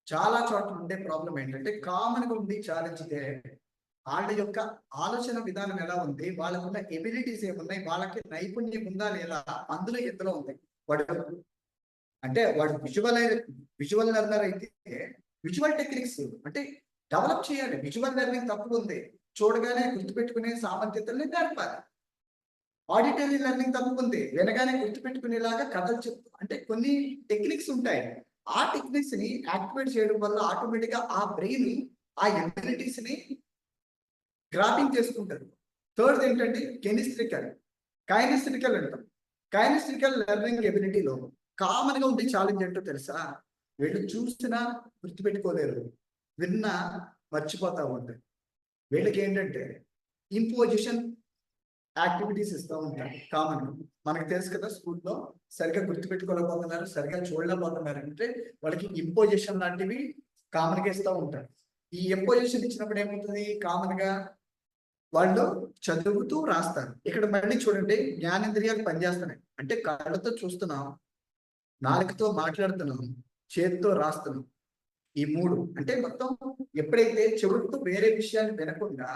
చాలా చోట్ల ఉండే ప్రాబ్లం ఏంటంటే కామన్ గా ఉంది ఛాలెంజ్ ఇదే. వాళ్ళ యొక్క ఆలోచన విధానం ఎలా ఉంది, వాళ్ళకున్న ఎబిలిటీస్ ఏమున్నాయి, వాళ్ళకి నైపుణ్యం ఉందా లేదా, అందులో ఎందులో ఉంది. వాడు అంటే వాడు విజువల్ లెర్నర్ అయితే విజువల్ టెక్నిక్స్ అంటే డెవలప్ చేయాలి. విజువల్ లెర్నింగ్ తప్పు ఉంది, చూడగానే గుర్తుపెట్టుకునే సామర్థ్యతల్ని నేర్పాలి. ఆడిటరీ లెర్నింగ్ తప్పు ఉంది, వినగానే గుర్తుపెట్టుకునేలాగా కథలు చెప్తూ అంటే కొన్ని టెక్నిక్స్ ఉంటాయి. ఆ టెక్నిక్స్ ని యాక్టివేట్ చేయడం వల్ల ఆటోమేటిక్ గా ఆ బ్రెయిన్ ఆ ఎబిలిటీస్ ని గ్రాపింగ్ చేసుకుంటారు. థర్డ్ ఏంటంటే కైనెస్టికల్ అంటాం. కైనెస్టికల్ లెర్నింగ్ ఎబిలిటీలో కామన్ గా ఉండే ఛాలెంజ్ ఏంటో తెలుసా? వీళ్ళు చూసినా గుర్తుపెట్టుకోలేరు, విన్నా మర్చిపోతా ఉంటారు. వీళ్ళకి ఏంటంటే ఇంపోజిషన్ యాక్టివిటీస్ ఇస్తూ ఉంటారు. కామన్ మనకు తెలుసు కదా, స్కూల్లో సరిగ్గా గుర్తుపెట్టుకోలేకపోతున్నారు, సరిగ్గా చూడలేకపోతున్నారు అంటే వాళ్ళకి ఇంపోజిషన్ లాంటివి కామన్ గా ఇస్తూ ఉంటారు. ఈ ఇంపోజిషన్ ఇచ్చినప్పుడు ఏమవుతుంది? కామన్ గా వాళ్ళు చదువుతూ రాస్తారు. ఇక్కడ మళ్ళీ చూడండి, జ్ఞానేంద్రియాలు పనిచేస్తున్నాయి అంటే కళ్ళతో చూస్తున్నాం, నాలుకతో మాట్లాడుతున్నాం, చేతితో రాస్తున్నాం. ఈ మూడు అంటే మొత్తం ఎప్పుడైతే చెవులతో వేరే విషయాన్ని వినకుండా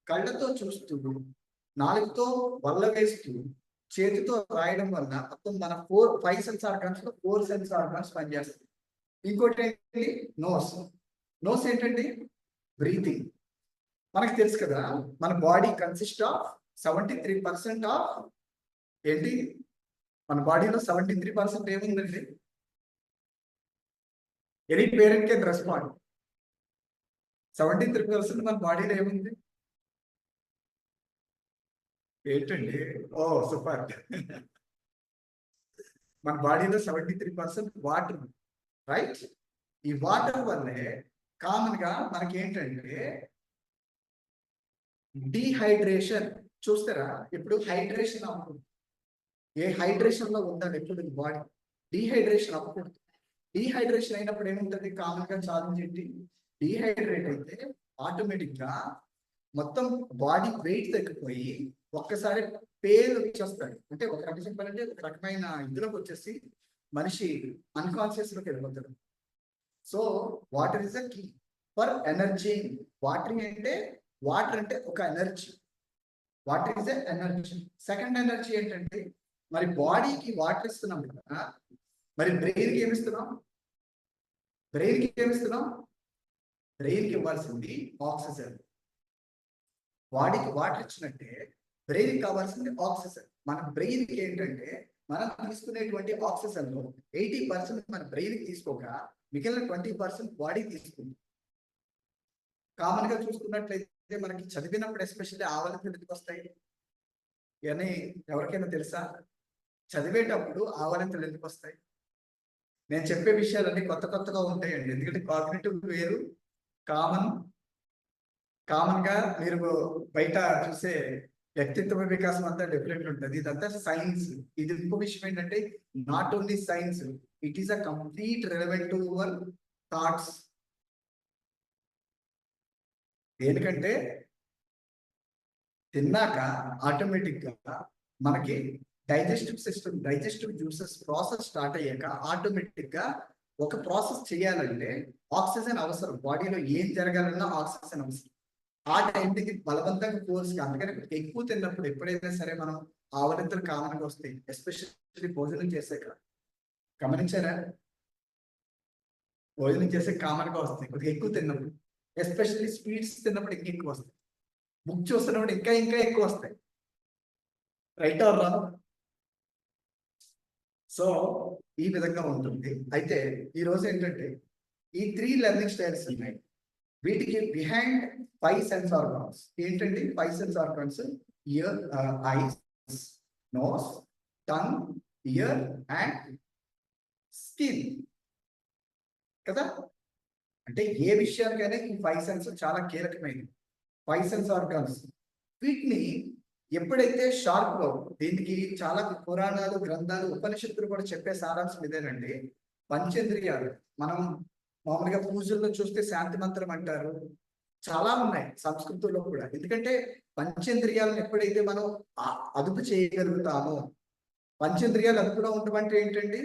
కళ్ళతో చూస్తూ నాలుగుతో వల్ల వేస్తూ చేతితో రాయడం వల్ల మొత్తం మన 5 సెన్స్ ఆర్గాన్స్ లో 4 సెన్స్ ఆర్గాన్స్ పనిచేస్తాయి. ఇంకోటి ఏంటి? నోస్ ఏంటండి? బ్రీతింగ్. మనకు తెలుసు కదా, మన బాడీ కన్సిస్ట్ ఆఫ్ 73% ఆఫ్ ఏంటి? మన బాడీలో 73% ఏముందండి? Any parent can respond. 73% మన బాడీలో ఏముంది? ఏంటండి? ఓ సూపర్. మన బాడీలో 73% వాటర్, రైట్? ఈ వాటర్ వల్లే కామన్ గా మనకి ఏంటంటే డీహైడ్రేషన్. చూస్తారా ఇప్పుడు హైడ్రేషన్ అవ్వకూడదు. ఏ హైడ్రేషన్ లో ఉండాలి ఎప్పుడు బాడీ? డీహైడ్రేషన్ అవ్వకూడదు. డీహైడ్రేషన్ అయినప్పుడు ఏముంటుంది? కామన్ గా ఛాలెంజ్ ఏంటి? డీహైడ్రేట్ అయితే ఆటోమేటిక్ గా మొత్తం బాడీ వెయిట్ తగ్గిపోయి ఒక్కసారి పేలు వచ్చేస్తాడు. అంటే ఒక రకం చెప్పాలంటే ఒక రకమైన ఇందులోకి వచ్చేసి మనిషి అన్కాన్షియస్ లోకి వెళ్ళిపోతాడు. So water is a key for energy. Water అంటే ఒక energy. Water is a energy. Second energy ఏంటంటే, మరి బాడీకి వాటర్ ఇస్తున్నాం కదా, మరి బ్రెయిన్కి ఏమిస్తున్నాం? బ్రెయిన్కి ఇవ్వాల్సింది ఆక్సిజన్. బాడీకి వాటర్ ఇచ్చినట్టే బ్రెయిన్కి కావాల్సింది ఆక్సిజన్. మన బ్రెయిన్కి ఏంటంటే మనం తీసుకునేటువంటి ఆక్సిజన్ లో 80% మన బ్రెయిన్కి తీసుకోగా మిగిలిన 20% బాడీ తీసుకుంది. కామన్ గా చూసుకున్నట్లయితే మనకి చదివినప్పుడు ఎస్పెషల్లీ ఆవలింతలు ఎందుకు వస్తాయి అని ఎవరికైనా తెలుసా? చదివేటప్పుడు ఆవలింతలు ఎందుకు వస్తాయి? నేను చెప్పే విషయాలన్నీ కొత్తగా ఉంటాయండి, ఎందుకంటే కాగ్నిటివ్ వేరు, కామన్ గా మీరు బయట చూసే వ్యక్తిత్వ వికాసం అంతా డిఫరెంట్ ఉంటుంది. ఇదంతా సైన్స్. ఇది ఇంకో విషయం ఏంటంటే, not only science, it is a complete relevant to your thoughts. ఎందుకంటే తిన్నాక ఆటోమేటిక్ గా మనకి డైజెస్టివ్ జ్యూసెస్ ప్రాసెస్ స్టార్ట్ అయ్యాక ఆటోమేటిక్ గా ఒక ప్రాసెస్ చేయాలంటే ఆక్సిజన్ అవసరం. బాడీలో ఏం జరగాలన్నా ఆక్సిజన్ అవసరం. ఆ టైంకి బలవంతంగా ఫోర్స్. అందుకని ఎక్కువ తిన్నప్పుడు ఎప్పుడైనా సరే మనం ఆవలింతలు కామన్గా వస్తాయి, ఎస్పెషల్లీ భోజనం చేసాక. గమనించారా? భోజనం చేసే కామన్గా వస్తాయి కొద్దిగా ఎక్కువ తిన్నప్పుడు, ఎస్పెషల్లీ స్వీట్స్ తిన్నప్పుడు ఎక్కువ వస్తాయి, బుక్ చూస్తున్నప్పుడు ఇంకా ఎక్కువ వస్తాయి. Right or wrong? సో ఈ విధంగా ఉంటుంది. అయితే ఈ రోజు ఏంటంటే ఈ 3 లెర్నింగ్ స్టైల్స్ ఉన్నాయి. వీటికి బిహైండ్ 5 సెన్స్ ఆర్గాన్స్. ఏంటండి 5 sense organs? Ear, eyes, nose, tongue, ear and skin కదా. అంటే ఏ విషయానికైనా ఈ 5 సెన్స్ చాలా కీలకమైనవి. 5 సెన్స్ ఆర్గాన్స్. వీటిని ఎప్పుడైతే షార్ప్ లో, దీనికి చాలా పురాణాలు, గ్రంథాలు, ఉపనిషత్తులు కూడా చెప్పే సారాంశం ఇదేనండి. పంచేంద్రియాలు మనం మామూలుగా పూజల్లో చూస్తే శాంతి మంత్రం అంటారు, చాలా ఉన్నాయి సంస్కృతుల్లో కూడా. ఎందుకంటే పంచేంద్రియాలను ఎప్పుడైతే మనం అదుపు చేయగలుగుతామో, పంచేంద్రియాలు అదుపులో ఉండమంటే ఏంటండి?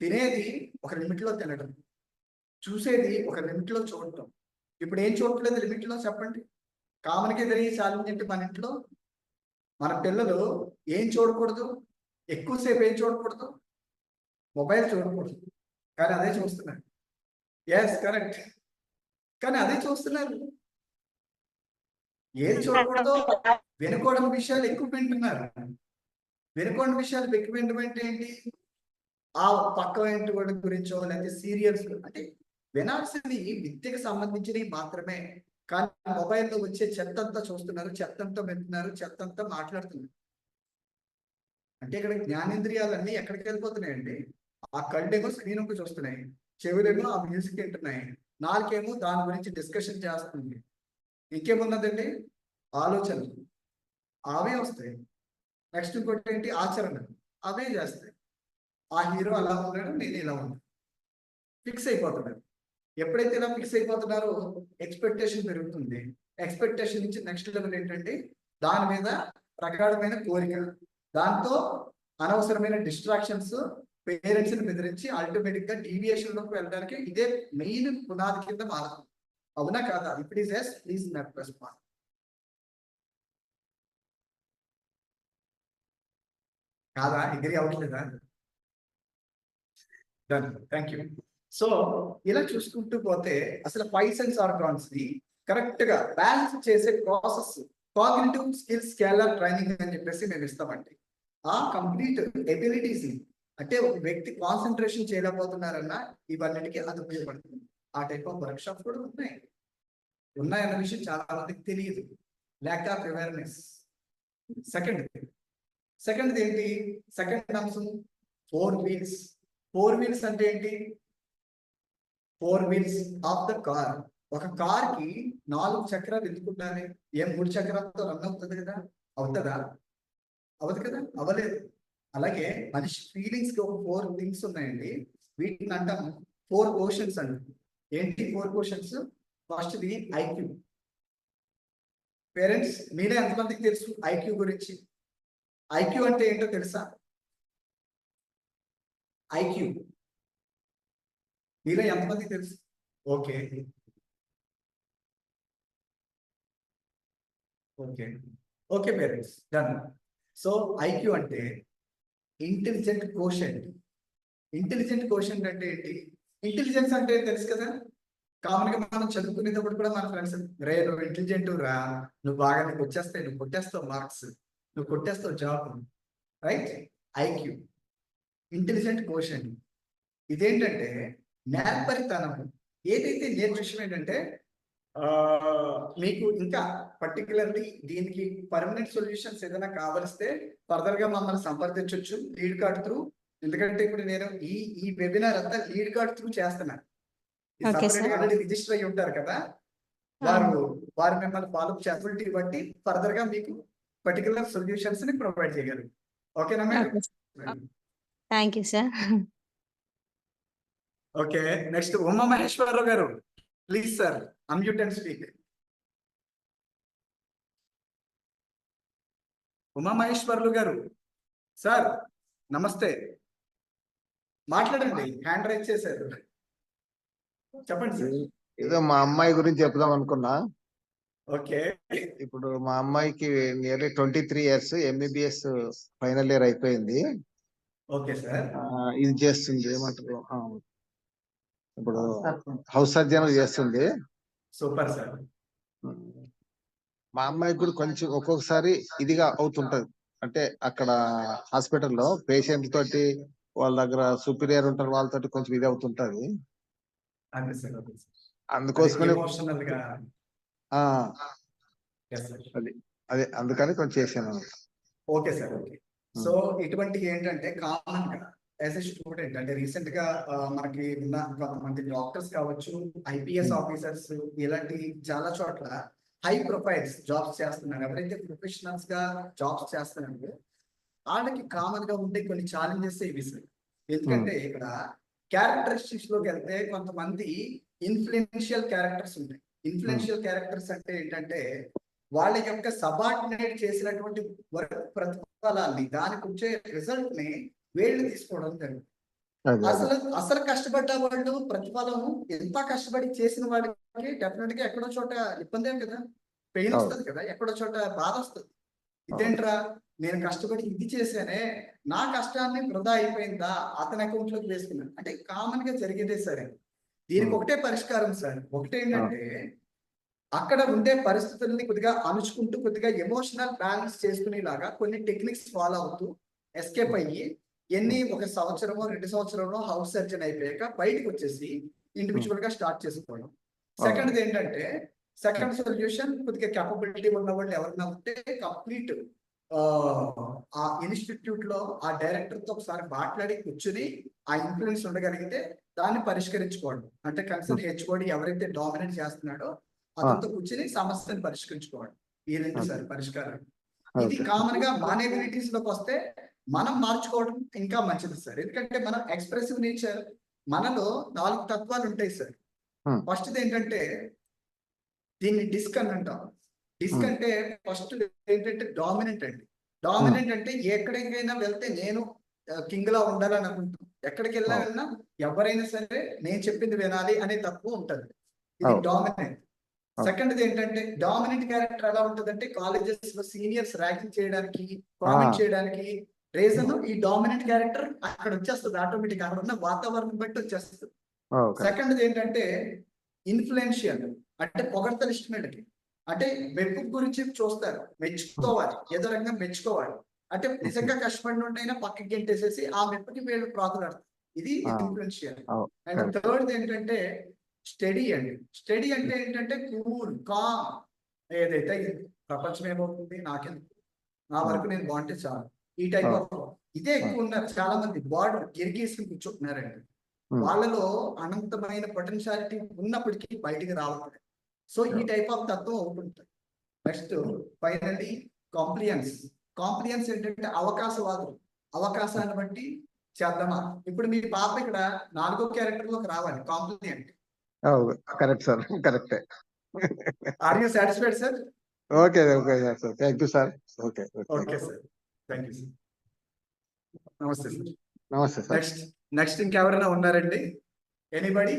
తినేది ఒక లిమిట్ లో తినడం, చూసేది ఒక లిమిట్ లో చూడటం. ఇప్పుడు ఏం చూడట్లేదు లిమిట్ లో చెప్పండి? కామన్గా జరిగే ఛాలెంజ్ ఏంటి? మన ఇంట్లో మన పిల్లలు ఏం చూడకూడదు? ఎక్కువసేపు ఏం చూడకూడదు? మొబైల్ చూడకూడదు, కానీ అదే చూస్తున్నారు. ఎస్, కరెక్ట్, కానీ అదే చూస్తున్నారు. ఏది చూడకూడదో వినకూడని విషయాలు ఎక్కువ వింటున్నారు. వినకూడని విషయాలు ఎక్కువ వినడం అంటే ఏంటి? ఆ పక్క ఇంటి వాడి గురించో లేకపోతే సీరియల్స్, అంటే వినాల్సినవి విద్యకు సంబంధించినవి మాత్రమే. కానీ మొబైల్లో వచ్చే చెత్తంతా చూస్తున్నారు, చెత్తంతా వింటున్నారు, చెత్తంతా మాట్లాడుతున్నారు. అంటే ఇక్కడ జ్ఞానేంద్రియాలన్నీ ఎక్కడికి వెళ్ళిపోతున్నాయండి? ఆ కళ్ళేమో స్క్రీన్ ఒక చూస్తున్నాయి, చెవులేమో ఆ మ్యూజిక్ వింటున్నాయి, నాలుకేమో దాని గురించి డిస్కషన్ చేస్తుంది. ఇంకేమున్నదండి? ఆలోచనలు అవే వస్తాయి. నెక్స్ట్ ఇంకోటి ఏంటి? ఆచరణ అవే చేస్తాయి. ఆ హీరో అలా ఉన్నాడు, నేను ఇలా ఉన్నాను, ఫిక్స్ అయిపోతున్నాడు. ఎప్పుడైతే ఇలా ఫిక్స్ అయిపోతున్నారో ఎక్స్పెక్టేషన్ పెరుగుతుంది. ఎక్స్పెక్టేషన్ నుంచి నెక్స్ట్ లెవెల్ ఏంటంటే దాని మీద ప్రగాఢమైన కోరిక, దాంతో అనవసరమైన డిస్ట్రాక్షన్స్, పేరెంట్స్ ని బెదిరించి అల్టిమేటిక్ గా డీవియేషన్ లోకి వెళ్ళడానికి ఇదే మెయిన్ పునాది కింద మారుతుంది. అవునా కాదా? It is yes, please respond. కాదా? అగ్రీ అవ్వట్లేదా? Done, thank you. సో ఇలా చూసుకుంటూ పోతే అసలు 5 సెన్స్ ఆర్గాన్స్ ని కరెక్ట్ గా బ్యాలెన్స్ చేసే process cognitive skills scaler training అని చెప్పేసి మేము ఇస్తామండి. ఆ కంప్లీట్ ఎబిలిటీస్ ని, అంటే ఒక వ్యక్తి కాన్సన్ట్రేషన్ చేయలేకపోతున్నారన్నా ఇవన్నిటికీ అది ఉపయోగపడుతుంది. ఆ టైప్ ఆఫ్ వర్క్ షాప్స్ కూడా ఉన్నాయన్న విషయం చాలా మందికి తెలియదు. Lack of awareness. సెకండ్ ఏంటి? సెకండ్ అంశం 4 వీల్స్. 4 వీల్స్ అంటే ఏంటి? 4 వీల్స్ ఆఫ్ ద కార్. ఒక కార్ కి 4 చక్రాలు ఎందుకుంటాయి? ఏం 3 చక్రాలతో రన్ అవుతుంది కదా? అవుతుందా? అవ్వదు కదా, అవ్వలేదు. అలాగే మనిషి ఫీలింగ్స్ కి ఒక 4 థింగ్స్ ఉన్నాయండి. వీటిని అంటాం 4 క్వశ్చన్స్ అండి. ఏంటి 4 questions? First the IQ. Parents మీరే ఎంతమందికి తెలుసు ఐక్యూ గురించి? ఐక్యూ అంటే ఏంటో తెలుసా? ఐక్యూ మీలో ఎంతమందికి తెలుసు? Okay okay okay parents, done. So IQ అంటే ఇంటెలిజెంట్ కోషెంట్. ఇంటెలిజెంట్ కోషెంట్ అంటే ఏంటి? ఇంటెలిజెన్స్ అంటే తెలుసు కదా, కామన్ గా మనం చదువుకునేటప్పుడు కూడా మన ఫ్రెండ్స్, రే నువ్వు ఇంటెలిజెంట్ రా, నువ్వు బాగా నీకు వచ్చేస్తాయి, నువ్వు కొట్టేస్తావు మార్క్స్, నువ్వు కొట్టేస్తావు job, right? IQ, intelligent quotient. ఇదేంటంటే నేర్పరితనం. ఏదైతే విషయం ఏంటంటే మీకు ఇంకా పర్టికులర్లీ దీనికి పర్మనెంట్ సొల్యూషన్స్ ఏదైనా కావలిస్తే ఫర్దర్ గా మమ్మల్ని సంప్రదించవచ్చు లీడ్ కార్డ్ త్రూ. ఎందుకంటే ఇప్పుడు నేను ఈ వెబినార్ అంతా లీడ్ కార్డ్ త్రూ చేస్తున్నాను. ఆల్రెడీ రిజిస్టర్ అయ్యి ఉంటారు కదా, వారు మిమ్మల్ని ఫాలోఅప్ చేసిబిలిటీ బట్టి ఫర్దర్ గా మీకు పర్టికులర్ సొల్యూషన్స్ ని ప్రొవైడ్ చేయగలరు. ఓకేనా madam? Thank you sir. Okay, next Uma Maheshwararao garu, please sir unmute and speak. Uma Maheshwararao garu sir నమస్తే, మాట్లాడండి, హ్యాండ్ రైజ్ చేశారు, చెప్పండి సార్. ఏదో మా అమ్మాయి గురించి చెప్దాం అనుకున్నా. ఓకే, ఇప్పుడు మా అమ్మాయికి nearly 23 years, MBBS final year అయిపోయింది. Okay sir. ఇది చేస్తుంది, ఏమంటారు, ఇప్పుడు హౌస్ సర్జన్ చేస్తుంది. Super sir. మా అమ్మాయికి కూడా కొంచెం ఒక్కొక్కసారి ఇదిగా అవుతుంటది. అంటే అక్కడ హాస్పిటల్లో పేషెంట్ తోటి వాళ్ళ దగ్గర సూపీరియర్ ఉంటారు, వాళ్ళతోటి కొంచెం ఇది అవుతుంటది. అందుకోసమే అదే అందుకని కొంచెం చేశాను. Okay sir, okay. సో ఇటువంటి ఏంటంటే కామన్ గా యాజ్ ఎ స్టూడెంట్, అంటే రీసెంట్ గా మనకి ఉన్న కొంతమంది డాక్టర్స్ కావచ్చు, ఐపీఎస్ ఆఫీసర్స్, ఇలాంటి చాలా చోట్ల హై ప్రొఫైల్స్ జాబ్స్ చేస్తున్నారు. ఎవరైతే ప్రొఫెషనల్స్ గా జాబ్స్ చేస్తున్నారో వాళ్ళకి కామన్ గా ఉండే కొన్ని ఛాలెంజెస్ ఇవి సార్. ఎందుకంటే ఇక్కడ క్యారెక్టరిస్టిక్స్ లోకి వెళ్తే కొంతమంది ఇన్ఫ్లుయెన్షియల్ క్యారెక్టర్స్ ఉంటాయి. ఇన్ఫ్లుయెన్షియల్ క్యారెక్టర్స్ అంటే ఏంటంటే వాళ్ళ యొక్క సబార్డినేట్ చేసినటువంటి వర్క్ ప్రతిఫలాన్ని, దానికి వచ్చే రిజల్ట్ ని వీళ్ళు తీసుకోవడం జరుగుతుంది. అసలు కష్టపడ్డ వాళ్ళు ప్రతిఫలం ఎంత కష్టపడి చేసిన వాళ్ళకి డెఫినెట్ గా ఎక్కడో చోట ఇబ్బంది కదా, పెయిన్ వస్తుంది కదా, ఎక్కడో చోట బాధ వస్తుంది. ఇదేంట్రా నేను కష్టపడి ఇది చేశానే, నా కష్టాన్ని వృధా అయిపోయిందా అతని అకౌంట్ లోకి వేసుకున్నాను అంటే కామన్ గా జరిగేదే సరే. దీనికి ఒకటే పరిష్కారం సార్. ఒకటేంటంటే అక్కడ ఉండే పరిస్థితుల్ని కొద్దిగా అణుచుకుంటూ కొద్దిగా ఎమోషనల్ బ్యాలెన్స్ చేసుకునేలాగా కొన్ని టెక్నిక్స్ ఫాలో అవుతూ ఎస్కేప్ అయ్యి ఒక సంవత్సరమో 2 సంవత్సరంలో హౌస్ సర్జన్ అయిపోయాక బయటకు వచ్చేసి ఇండివిజువల్ గా స్టార్ట్ చేసుకోవడం. సెకండ్ ఏంటంటే సెకండ్ సొల్యూషన్ కొద్దిగా కేపబిలిటీ ఉన్న వాళ్ళు ఎవరైనా ఉంటే కంప్లీట్ ఆ ఇన్స్టిట్యూట్ లో ఆ డైరెక్టర్ తో ఒకసారి మాట్లాడి కూర్చుని ఆ ఇన్ఫ్లుయెన్స్ ఉండగలిగితే దాన్ని పరిష్కరించుకోవడం. అంటే కన్సర్న్ హెచ్ఓడి ఎవరైతే డామినేట్ చేస్తున్నాడో అతనితో కూర్చుని సమస్యను పరిష్కరించుకోవడం. ఈ రెండు సార్ పరిష్కారం. ఇది కామన్ గా మన ఎబిలిటీస్ లోకి వస్తే మనం మార్చుకోవడం ఇంకా మంచిది సార్. ఎందుకంటే మనం ఎక్స్ప్రెసివ్ నేచర్ మనలో 4 తత్వాలు ఉంటాయి సార్. ఫస్ట్ ఏంటంటే దీన్ని డిస్క్ అని అంటాం. డిస్క్ అంటే ఫస్ట్ ఏంటంటే డామినెంట్ అండి. డామినెంట్ అంటే ఎక్కడికైనా వెళ్తే నేను కింగ్ లా ఉండాలని అనుకుంటాం. ఎక్కడికి వెళ్ళినా ఎవరైనా సరే నేను చెప్పింది వినాలి అనే తత్వం ఉంటది. ఇది డామినెంట్. సెకండ్ ఏంటంటే డామినెంట్ క్యారెక్టర్ ఎలా ఉంటదంటే కాలేజెస్ లో సీనియర్స్ ర్యాగింగ్ చేయడానికి కామెంట్ చేయడానికి రీజన్ ఈ డామినెంట్ క్యారెక్టర్ అక్కడ వచ్చేస్తుంది ఆటోమేటిక్. అక్కడ ఉన్న వాతావరణం బట్టి వచ్చేస్తుంది. సెకండ్ ఏంటంటే ఇన్ఫ్లుయెన్షియల్ అంటే పొగడ్తలు ఇష్టమేంటి అంటే మెప్పు గురించి చూస్తారు, మెచ్చుకోవాలి, ఏదో రకంగా మెచ్చుకోవాలి. అంటే నిజంగా కష్టపడి నుండైనా పక్కకి గెంటేసేసి ఆ మెప్పుకి వీళ్ళు ప్రాకులాడతారు. ఇది ఇన్ఫ్లుయెన్షియల్. అండ్ థర్డ్ ఏంటంటే స్టడీ అండి. స్టడీ అంటే ఏంటంటే కూల్ కామ్, ఏదైతే ప్రపంచం ఏమవుతుంది నాకెందుకు, నా వరకు నేను బాగుంటే చాలు, ఈ టైప్ ఆఫ్ ఇదే ఎక్కువ ఉన్నారు. చాలా మంది బార్డర్ గిరిగీసుకుని కూర్చుంటున్నారండి. వాళ్ళలో అనంతమైన పొటెన్షియాలిటీ ఉన్నప్పటికీ బయటికి రావాలి. సో ఈ టైప్ ఆఫ్ తత్వం ఉంటుంది. Next finally compliance. కాంప్లియన్స్ ఏంటంటే అవకాశవాదులు. అవకాశాన్ని బట్టి చేద్దామా. ఇప్పుడు మీ పాప ఇక్కడ 4వ క్యారెక్టర్ లోకి రావాలి, కాంప్లియంట్. కరెక్ట్ సార్, కరెక్టే. Are you satisfied sir? Okay okay sir, thank you sir. Okay okay sir, thank you sir. నమస్తే సార్. నమస్తే సార్. నెక్స్ట్ ఇంకెవరైనా ఉన్నారండి? Anybody?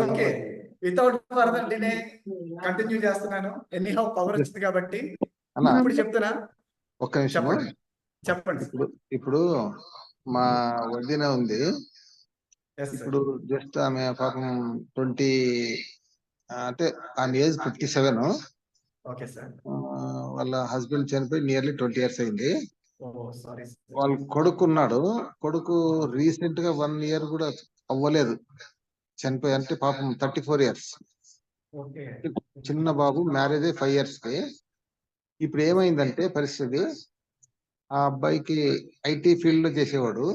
Okay, without further delay continue చేస్తున్నాను. ఎనీహౌ పవర్ వచ్చింది కాబట్టి ఇప్పుడు చెప్తున్నా. ఒక్క నిమిషం చెప్పండి. ఇప్పుడు మా వదిన ఉంది. ఇప్పుడు జస్ట్ ఆమె పాపం 20 అంటే ఆమె ఏజ్ 57. Okay sir. వాళ్ళ హస్బెండ్ చనిపోయి నియర్లీ 20 years అయింది. సారీ. వాళ్ళ కొడుకున్నాడు. కొడుకు రీసెంట్ గా 1 year కూడా అవ్వలేదు చనిపోయి. అంటే పాపం 34 years. చిన్న బాబు, మ్యారేజ్ 5 years కి. ఇప్పుడు ఏమైందంటే పరిస్థితి, ఆ అబ్బాయికి ఐటీ ఫీల్డ్ లో చేసేవాడు.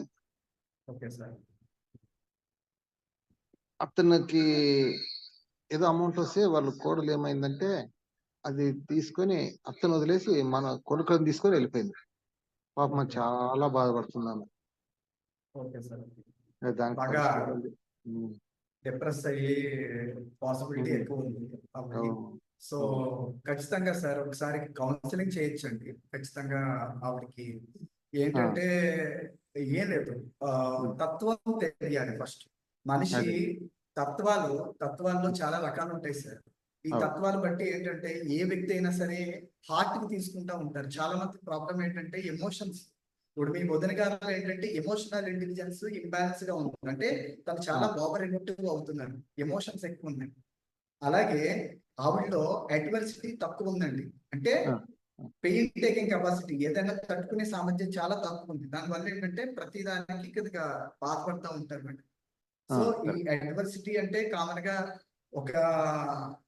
అతనికి ఏదో అమౌంట్ వస్తే వాళ్ళ కోడలు ఏమైందంటే అది తీసుకొని అతను వదిలేసి మన కొడుకుని తీసుకొని వెళ్ళిపోయింది. పాపం చాలా బాధపడుతున్నాను. దానికి డిప్రెస్ అయ్యే పాసిబిలిటీ ఎక్కువ ఉంది. సో ఖచ్చితంగా సార్ ఒకసారి కౌన్సిలింగ్ చేయొచ్చండి. ఖచ్చితంగా ఆవిడకి ఏంటంటే ఏం లేదు, తత్వం తెలియాలి ఫస్ట్. మనిషి తత్వాల్లో చాలా రకాలు ఉంటాయి సార్. ఈ తత్వాలు బట్టి ఏంటంటే ఏ వ్యక్తి అయినా సరే హార్ట్ కి తీసుకుంటా ఉంటారు. చాలా మంది ప్రాబ్లం ఏంటంటే ఎమోషన్స్. ఇప్పుడు మీ వదిన గారు ఏంటంటే ఎమోషనల్ ఇంటెలిజెన్స్ ఇంబ్యాలెన్స్ గా ఉంటుంది. అంటే తను చాలా ఓవర్ ఎమోటివ్ అవుతున్నారు, ఎమోషన్స్ ఎక్కువ ఉన్నాయి. అలాగే ఆవిడలో అడ్వర్సిటీ తక్కువ ఉందండి. అంటే పెయిన్ టేకింగ్ కెపాసిటీ, ఏదైనా తట్టుకునే సామర్థ్యం చాలా తక్కువ ఉంది. దానివల్ల ఏంటంటే ప్రతి దానికి కొద్దిగా బాధపడుతూ ఉంటారు. సో ఈ అడ్వర్సిటీ అంటే కామన్ గా ఒక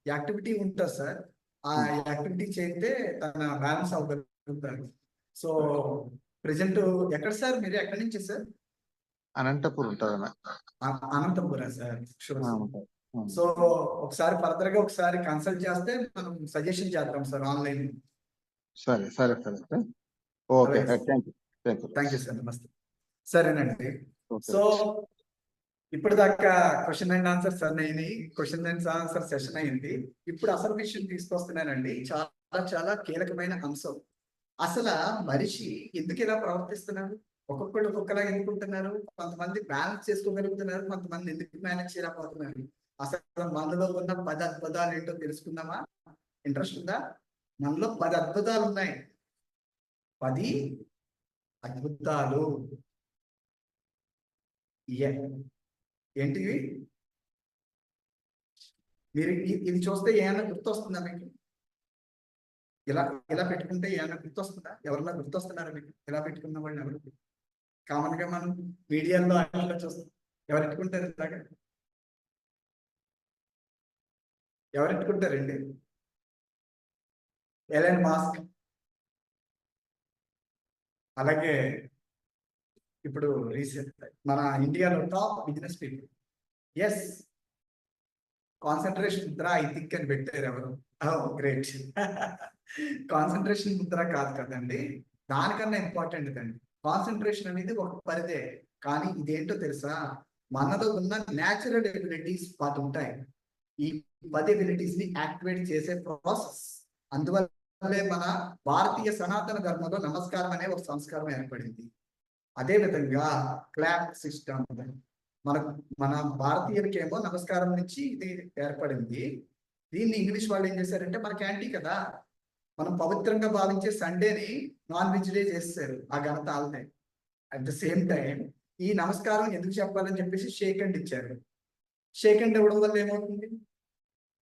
యాక్టివిటీ ఉంటుంది సార్. ఆ యాక్టివిటీ చేస్తే తన బ్యాలెన్స్ అవ్వగలుగుతారు. సో ప్రెసెంట్ ఎక్కడ సార్? మీరు ఎక్కడి నుంచి సార్? అనంతపూర్ ఉంటుంది. అనంతపురా సార్? సో ఒకసారి ఫర్దర్ గా ఒకసారి కన్సల్ట్ చేస్తే మనం సజెషన్ చేద్దాం సార్ ఆన్లైన్. సరే సరే సరే. Okay, thank you sir. నమస్తే. సరేనండి. సో ఇప్పటిదాకా క్వశ్చన్ అండ్ ఆన్సర్స్ అన్నాయి. క్వశ్చన్ అండ్ ఆన్సర్ సెషన్ అయింది. ఇప్పుడు అసలు విషయం తీసుకొస్తున్నానండి. చాలా చాలా కీలకమైన అంశం. అసలు మనిషి ఎందుకు ఇలా ప్రవర్తిస్తున్నారు? ఒక్కొక్కళ్ళు ఒక్కొక్కలా ఎన్నుకుంటున్నారు. కొంతమంది బ్యాలెన్స్ చేసుకోగలుగుతున్నారు, కొంతమంది ఎందుకు మేనేజ్ చేయలేకపోతున్నారు. అసలు మనలో ఉన్న 10 అద్భుతాలు ఏంటో తెలుసుకుందామా? ఇంట్రెస్ట్ ఉందా? మనలో 10 అద్భుతాలు ఉన్నాయి. 10 అద్భుతాలు. ఏంటివి? మీరు ఇది చూస్తే ఏమైనా గుర్తొస్తుందా మీకు? ఇలా ఇలా పెట్టుకుంటే ఏమైనా గుర్తొస్తుందా? ఎవరన్నా గుర్తొస్తున్నారా మీకు? ఇలా పెట్టుకున్న వాళ్ళు ఎవరు? కామన్ గా మనం మీడియాలో అట్లా చూస్తాం. ఎవరు ఎట్టుకుంటారు ఇలాగా? ఎవరు ఎట్టుకుంటారండి? ఎలన్ మాస్క్, అలాగే ఇప్పుడు రీసెంట్ మన ఇండియాలో top business people. Yes, concentration ముద్ర ఐ థింక్ అని పెట్టారు ఎవరు? గ్రేట్. కాన్సన్ట్రేషన్ ముద్ర కాదు కదండి, దానికన్నా ఇంపార్టెంట్ అండి. కాన్సన్ట్రేషన్ అనేది ఒక పరిదే, కానీ ఇదేంటో తెలుసా? మనలో ఉన్న న్యాచురల్ ఎబిలిటీస్ 10 ఉంటాయి. ఈ 10 ఎబిలిటీస్ ని యాక్టివేట్ చేసే ప్రాసెస్. అందువల్లే మన భారతీయ సనాతన ధర్మంలో నమస్కారం అనే ఒక సంస్కారం ఏర్పడింది. అదే విధంగా క్లాప్ సిస్టమ్ మన భారతీయులకేమో నమస్కారం నుంచి ఇది ఏర్పడింది. దీన్ని ఇంగ్లీష్ వాళ్ళు ఏం చేశారంటే మనకి యాంటీ కదా, మనం పవిత్రంగా భావించే సండేని నాన్ వెజ్ డే చేస్తారు. ఆ ఘనత వాళ్ళదే. అట్ ద సేమ్ టైం ఈ నమస్కారం ఎందుకు చెప్పాలని చెప్పేసి షేక్ హ్యాండ్ ఇచ్చారు. షేక్ హ్యాండ్ ఇవ్వడం వల్ల ఏమవుతుంది?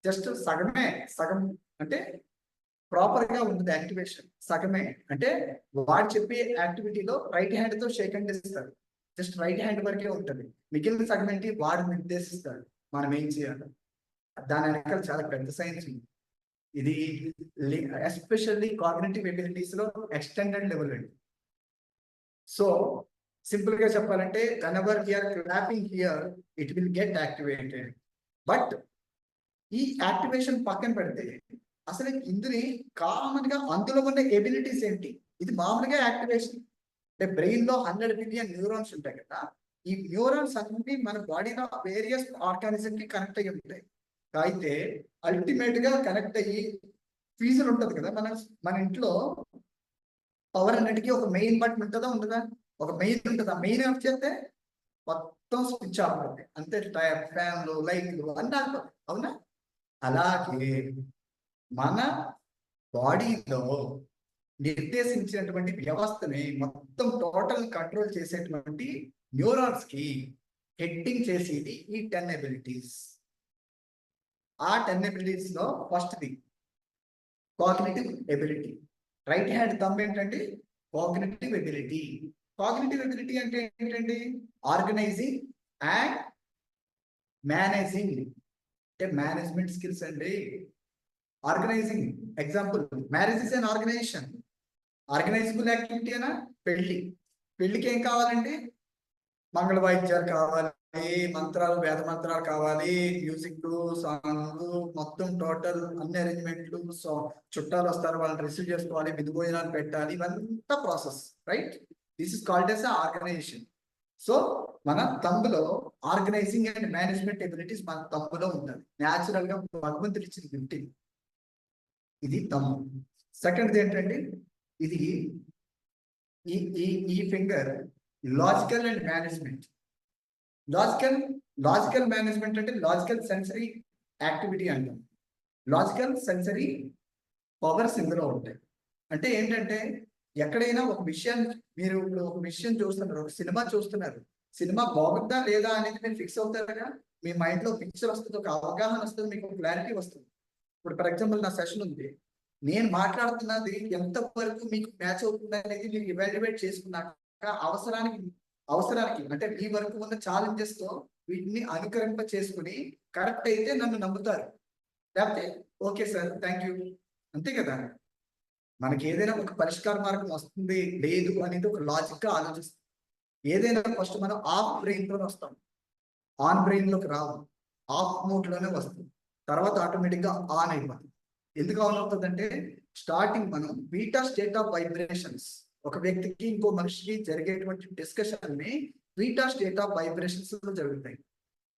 జస్ట్ సగం అంటే ప్రాపర్ గా ఉంటుంది యాక్టివేషన్. సగమే అంటే వాడు చెప్పే యాక్టివిటీలో రైట్ హ్యాండ్ తో షేక్ హ్యాండ్ ఇస్తారు. జస్ట్ రైట్ హ్యాండ్ వరకే ఉంటుంది. మిగిలిన సగం ఏంటి? వాడు నిర్దేశిస్తాడు మనం ఏం చేయాలి. దాని వెనకాల చాలా పెద్ద సైన్స్ ఉంది. ఇది ఎస్పెషల్లీ కాగ్నిటివ్ ఎబిలిటీస్ లో ఎక్స్టెండెడ్ లెవెల్ అండి. సో సింపుల్ గా చెప్పాలంటే whenever we are clapping here, it will get activated. But ఈ యాక్టివేషన్ పక్కన పెడితే అసలు ఇందుని కామన్ గా అందులో ఉన్న ఎబిలిటీస్ ఏంటి? ఇది మామూలుగా యాక్టివేషన్ అంటే బ్రెయిన్ లో 100 బిలియన్ న్యూరాన్స్ ఉంటాయి కదా. ఈ న్యూరాన్స్ అన్ని మన బాడీలో వేరియస్ ఆర్గానిజం కి కనెక్ట్ అయ్యి ఉంటాయి. అయితే అల్టిమేట్ గా కనెక్ట్ అయ్యి ఫీజులు ఉంటది కదా మన ఇంట్లో. పవర్ అన్నిటికీ ఒక మెయిన్ బటన్ ఉంటుందా ఉండదా? ఒక మెయిన్ ఉంటుంది. ఆ మెయిన్ ఆఫ్ చేస్తే మొత్తం స్విచ్ ఆఫ్ అవుతుంది. అంతే, ఫ్యాన్లు లైట్లు అన్నీ ఆగిపోతాయి. అవునా? అలాగే మన బాడీలో నిర్దేశించినటువంటి వ్యవస్థని మొత్తం టోటల్ కంట్రోల్ చేసేటువంటి న్యూరాన్స్ కి హెడ్డింగ్ చేసేది ఈ 10 ఎబిలిటీస్. ఆ 10 ఎబిలిటీస్ లో first the cognitive ability. Right hand thumb ఏంటంటే కాగ్నిటివ్ ఎబిలిటీ. కాగ్నిటివ్ ఎబిలిటీ అంటే ఏంటండి? Organising and managing. అంటే మేనేజ్మెంట్ స్కిల్స్ అండి. Organising example, marriage is an organisation. Organisable activity అనా? పెళ్లికి ఏం కావాలండి? మంగళ వాయిద్యాలు కావాలి, మంత్రాలు, వేద మంత్రాలు కావాలి, మ్యూజిక్, సాంగ్, మొత్తం టోటల్ అన్ని అరేంజ్మెంట్లు. సో చుట్టాలు వస్తారు, వాళ్ళని రిసీవ్ చేసుకోవాలి, విధి భోజనాలు పెట్టాలి, ఇవంతా process. Right? This is called yes organisation. So మన తంబులో ఆర్గనైజింగ్ అండ్ మేనేజ్మెంట్ ఎబిలిటీస్ మన తంబులో ఉంటుంది. న్యాచురల్ గా భగవంతుడు ఇచ్చిన గిఫ్ట్ ఇది తంబు. సెకండ్ ఏంటంటే ఇది ఈ finger logical and management. Logical management అంటే లాజికల్ సెన్సరీ యాక్టివిటీ అంటాం. లాజికల్ సెన్సరీ పవర్స్ ఇందులో ఉంటాయి. అంటే ఏంటంటే ఎక్కడైనా ఒక విషయాన్ని మీరు ఇప్పుడు ఒక విషయం చూస్తున్నారు, ఒక సినిమా చూస్తున్నారు, సినిమా బాగుందా లేదా అనేది మీరు ఫిక్స్ అవుతారుగా. మీ మైండ్ లో పిక్చర్ వస్తుంది, ఒక అవగాహన వస్తుంది, మీకు క్లారిటీ వస్తుంది. ఇప్పుడు ఫర్ ఎగ్జాంపుల్ నా సెషన్ ఉంది, నేను మాట్లాడుతున్నది ఎంత వరకు మీకు మ్యాచ్ అవుతుంది అనేది మీరు ఇవాల్యుయేట్ చేసుకున్నాక అవసరానికి అంటే మీ వరకు ఉన్న ఛాలెంజెస్ తో వీటిని అనుకరింప చేసుకుని కరెక్ట్ అయితే నన్ను నమ్ముతారు, లేకపోతే ఓకే సార్ థ్యాంక్ యూ, అంతే కదా. మనకి ఏదైనా ఒక పరిష్కార మార్గం వస్తుంది లేదు అనేది ఒక లాజిక్ గా ఆలోచిస్తాం. ఏదైనా ఫస్ట్ మనం ఆఫ్ బ్రెయిన్ లోనే వస్తాం, ఆన్ బ్రెయిన్ లోకి రావు, ఆఫ్ మోడ్ లోనే వస్తుంది. తర్వాత ఆటోమేటిక్ గా ఆన్ అయిపోతుంది. ఎందుకు ఆన్ అవుతుందంటే స్టార్టింగ్ మనం బీటా స్టేట్ ఆఫ్ వైబ్రేషన్స్, ఒక వ్యక్తికి ఇంకో మనిషికి జరిగేటువంటి డిస్కషన్ ని బీటా స్టేట్ ఆఫ్ వైబ్రేషన్స్ లో జరుగుతాయి.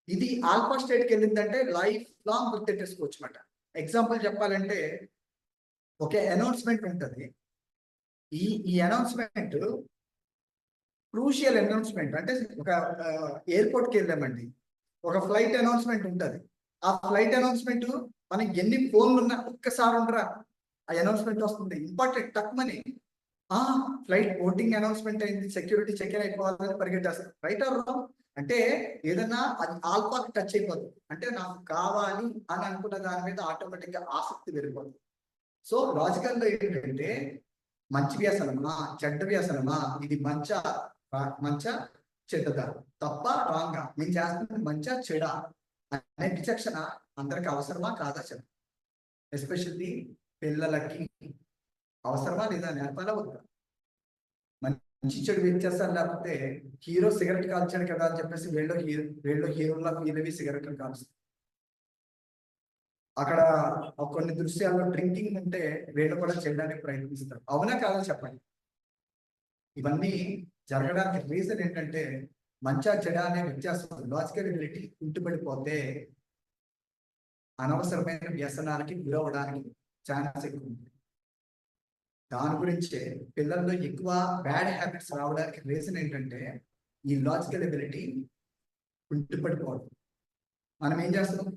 ఇది ఆల్ఫా స్టేట్ కి వెళ్ళిందంటే లైఫ్ లాంగ్ గుర్తెట్టేసుకోవచ్చు అన్నమాట. ఎగ్జాంపుల్ చెప్పాలంటే ఒక అనౌన్స్మెంట్ ఉంటుంది. ఈ అనౌన్స్మెంట్ క్రూషియల్ అనౌన్స్మెంట్. అంటే ఒక ఎయిర్పోర్ట్కి వెళ్ళామండి, ఒక ఫ్లైట్ అనౌన్స్మెంట్ ఉంటుంది. ఆ ఫ్లైట్ అనౌన్స్మెంట్ మనకి ఎన్ని ఫోన్లు ఉన్నా ఒక్కసారి ఉండరా ఆ అనౌన్స్మెంట్ వస్తుంది, ఇంపార్టెంట్ తక్కువని. ఫ్లైట్ బోర్డింగ్ అనౌన్స్మెంట్ అయింది, సెక్యూరిటీ చెక్ ఇన్ అయిపోవాలని పరిగెట్టేస్తారు. Right or wrong? అంటే ఏదన్నా అది ఆల్ఫాకి టచ్ అయిపోతుంది, అంటే నాకు కావాలి అని అనుకున్న దాని మీద ఆటోమేటిక్ గా ఆసక్తి పెరిగిపోతుంది. సో లాజికల్ గా ఏంటంటే మంచి వ్యసనమా చెడ్డ వ్యసనమా, ఇది మంచా చెడ్డదా, తప్ప రాంగా, నేను చేస్తున్నది మంచా చెడా అనే విచక్షణ అందరికి అవసరమా కాదా చెప్పండి. ఎస్పెషల్లీ పిల్లలకి అవసరమా లేదా నేర్పాలా వద్దా? మంచి చెడు వ్యత్యాసాలు లేకపోతే హీరో సిగరెట్ కాల్చాడు కదా అని చెప్పేసి వీళ్ళు హీరోలా ఫీల్ అవి సిగరెట్లు కాల్స్తారు. అక్కడ కొన్ని దృశ్యాల్లో డ్రింకింగ్ ఉంటే వీళ్ళు కూడా చేయడానికి ప్రయత్నిస్తారు. అవునా కాదా చెప్పండి. ఇవన్నీ జరగడానికి రీజన్ ఏంటంటే మంచా చెడా అనే వ్యత్యాసం, లాజికల్ ఎబిలిటీ కుంటుపడిపోతే అనవసరమైన వ్యసనాలకి గురవడానికి ఛాన్స్ ఎక్కువ ఉంది. దాని గురించే పిల్లల్లో ఎక్కువ బ్యాడ్ హ్యాబిట్స్ రావడానికి రీజన్ ఏంటంటే ఈ లాజికల్ ఎబిలిటీ కుంటుపడిపోవడం. మనం ఏం చేస్తున్నాం,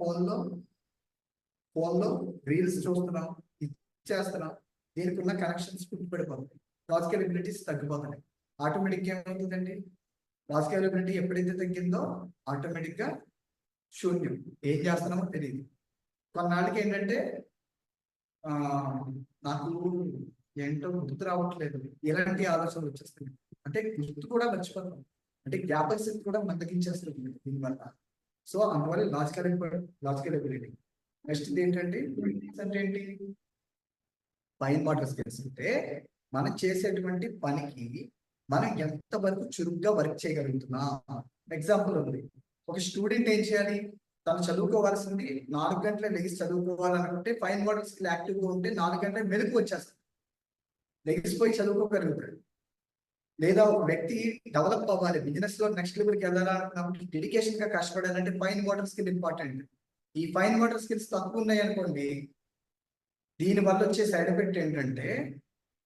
ఫోన్లో రీల్స్ చూస్తున్నాం, ఇచ్చేస్తున్నాం, దీనికి ఉన్న కనెక్షన్స్ కుంటుపడిపోతాయి, లాజికల్ ఎబిలిటీస్ తగ్గిపోతాయి. ఆటోమేటిక్గా ఏమవుతుందండి, లాజికల్ ఎబిలిటీ ఎప్పుడైతే తగ్గిందో ఆటోమేటిక్గా శూన్యం, ఏం చేస్తున్నామో తెలియదు. కొన్నాళ్ళకి ఏంటంటే నాకు ఏంటో గుర్తు రావట్లేదు, ఇలాంటి ఆలోచనలు వచ్చేస్తున్నాయి. అంటే గుర్తు కూడా మర్చిపోతాం, అంటే జ్ఞాపక శక్తి కూడా మందగించేస్తుంది దీనివల్ల. సో అందువల్ల లాజికల్ ఎబిలిటీ. నెక్స్ట్ ఏంటంటే అంటే ఏంటి, ఫైన్ మోటార్ స్కిల్స్. అంటే మనం చేసేటువంటి పనికి మనం ఎంతవరకు చురుగ్గా వర్క్ చేయగలుగుతున్నాం. ఎగ్జాంపుల్ ఉంది, ఒక స్టూడెంట్ ఏం చేయాలి, తను చదువుకోవాల్సింది 4 గంటల లెగిసి చదువుకోవాలనుకుంటే ఫైన్ మోటార్ స్కిల్ యాక్టివ్గా ఉంటే 4 గంటల మెలకు వచ్చేస్తుంది, లెగిసిపోయి చదువుకోగలుగుతాడు. లేదా ఒక వ్యక్తి డెవలప్ అవ్వాలి, బిజినెస్ లో నెక్స్ట్ లెవెల్కి వెళ్ళాలనుకున్నప్పుడు డెడికేషన్ గా కష్టపడాలంటే ఫైన్ మోటార్ స్కిల్ ఇంపార్టెంట్. ఈ ఫైన్ మోటార్ స్కిల్స్ తక్కువ ఉన్నాయి అనుకోండి, దీని వల్ల వచ్చే సైడ్ ఎఫెక్ట్ ఏంటంటే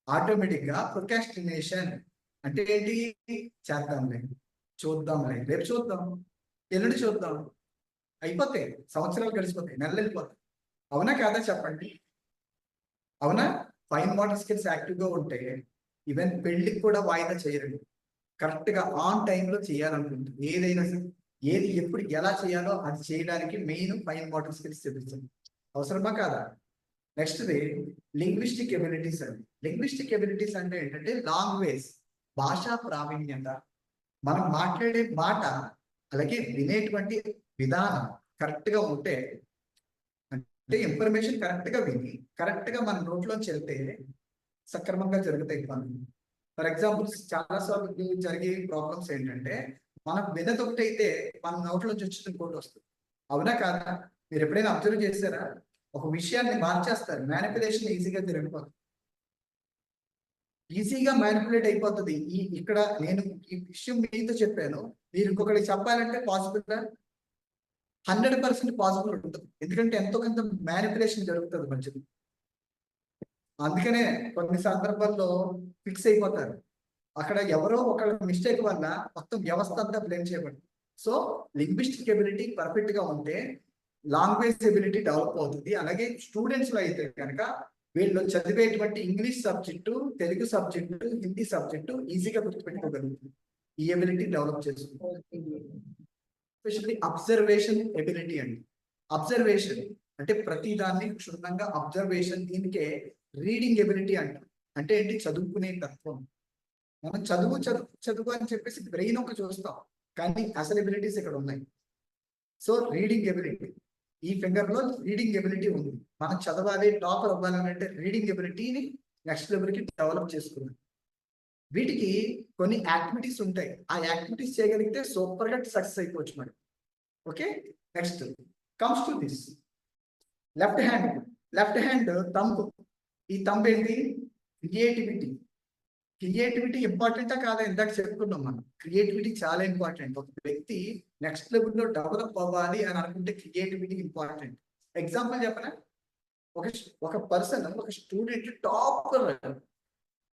ఆటోమేటిక్ గా ప్రొకాస్టినేషన్. అంటే ఏంటి, చేద్దాంలే, చూద్దాంలే, రేపు చూద్దాం, ఎల్లుండి చూద్దాం, అయిపోతాయి, సంవత్సరాలు గడిచిపోతాయి, నెలలు వెళ్ళిపోతాయి. అవునా కాదా చెప్పండి. అవునా, ఫైన్ మోటార్ స్కిల్స్ యాక్టివ్గా ఉంటే ఈవెన్ పెళ్లికి కూడా వాయిదా చేయరండి, కరెక్ట్ గా ఆన్ టైంలో చేయాలనుకుంటుంది. ఏదైనా ఏది ఎప్పుడు ఎలా చేయాలో అది చేయడానికి మెయిన్ ఫైన్ మోటార్ స్కిల్స్ తెలుస్తుంది. అవసరమా కాదా. నెక్స్ట్ లింగ్విస్టిక్ ఎబిలిటీస్ అండి. లింగ్విస్టిక్ ఎబిలిటీస్ అంటే ఏంటంటే లాంగ్వేజ్, భాషా ప్రావీణ్యత. మనం మాట్లాడే మాట అలాగే వినేటువంటి విధానం కరెక్ట్ గా ఉంటే, అంటే ఇన్ఫర్మేషన్ కరెక్ట్ గా విని కరెక్ట్ గా మన నోట్లోంచి వెళ్తే సక్రమంగా జరుగుతాయి పనులు. ఫర్ ఎగ్జాంపుల్ చాలా సార్లు జరిగే ప్రాబ్లమ్స్ ఏంటంటే మనం వినది ఒకటైతే మన నోట్లోంచి వచ్చిన ఇంకోటి వస్తుంది. అవునా కాదా. మీరు ఎప్పుడైనా అబ్జర్వ్ చేశారా, ఒక విషయాన్ని మార్చేస్తారు, మ్యానిపులేషన్ ఈజీగా జరిగిపోతుంది, ఈజీగా మ్యానిపులేట్ అయిపోతుంది. ఇక్కడ నేను ఈ విషయం మీతో చెప్పాను, మీరు ఇంకొకరికి చెప్పాలంటే పాసిబుల్ 100% పాసిబుల్ ఉంటుంది, ఎందుకంటే ఎంతో కొంత మ్యానిపులేషన్ జరుగుతుంది మంచిది. అందుకనే కొన్ని సందర్భాల్లో ఫిక్స్ అయిపోతారు, అక్కడ ఎవరో ఒకళ్ళ మిస్టేక్ వల్ల మొత్తం వ్యవస్థ అంతా బ్లేమ్ చేయబడుతుంది. సో లింగ్విస్టిక్ ఎబిలిటీ పర్ఫెక్ట్ గా ఉంటే లాంగ్వేజ్ ఎబిలిటీ డెవలప్ అవుతుంది. అలాగే స్టూడెంట్స్ లో అయితే కనుక వీళ్ళు చదివేటువంటి English subject, Telugu subject, Hindi subject ఈజీగా గుర్తుపెట్టుకోగలుగుతుంది, ఈ ఎబిలిటీ డెవలప్ చేసుకుంటుంది. ఎస్పెషల్లీ అబ్జర్వేషన్ ఎబిలిటీ అండి. అబ్జర్వేషన్ అంటే ప్రతి దాన్ని క్షుణ్ణంగా అబ్జర్వేషన్, దీనికే రీడింగ్ ఎబిలిటీ అంటారు. అంటే ఏంటి, చదువుకునే తత్వం. మనం చదువు అని చెప్పేసి బ్రెయిన్ ఒక చూస్తాం, కానీ అసలు ఎబిలిటీస్ ఇక్కడ ఉన్నాయి. సో రీడింగ్ ఎబిలిటీ, ఈ ఫింగర్ లో రీడింగ్ ఎబిలిటీ ఉంది. మనం చదవాలి, టాపర్ అవ్వాలని అంటే రీడింగ్ ఎబిలిటీని నెక్స్ట్ లెవెల్కి డెవలప్ చేసుకున్నాం. వీటికి కొన్ని యాక్టివిటీస్ ఉంటాయి, ఆ యాక్టివిటీస్ చేయగలిగితే సూపర్ గా సక్సెస్ అయిపోవచ్చు మనం. Okay, next comes to this left hand thumb. ఈ థంబ్ ఏంటి, క్రియేటివిటీ ఇంపార్టెంటా కాదా, ఇందాక చెప్పుకున్నాం మనం. క్రియేటివిటీ చాలా ఇంపార్టెంట్. ఒక వ్యక్తి నెక్స్ట్ లెవెల్లో డెవలప్ అవ్వాలి అని అనుకుంటే క్రియేటివిటీ ఇంపార్టెంట్. ఎగ్జాంపుల్ చెప్పనా, ఒక పర్సన్, ఒక స్టూడెంట్ టాపర్,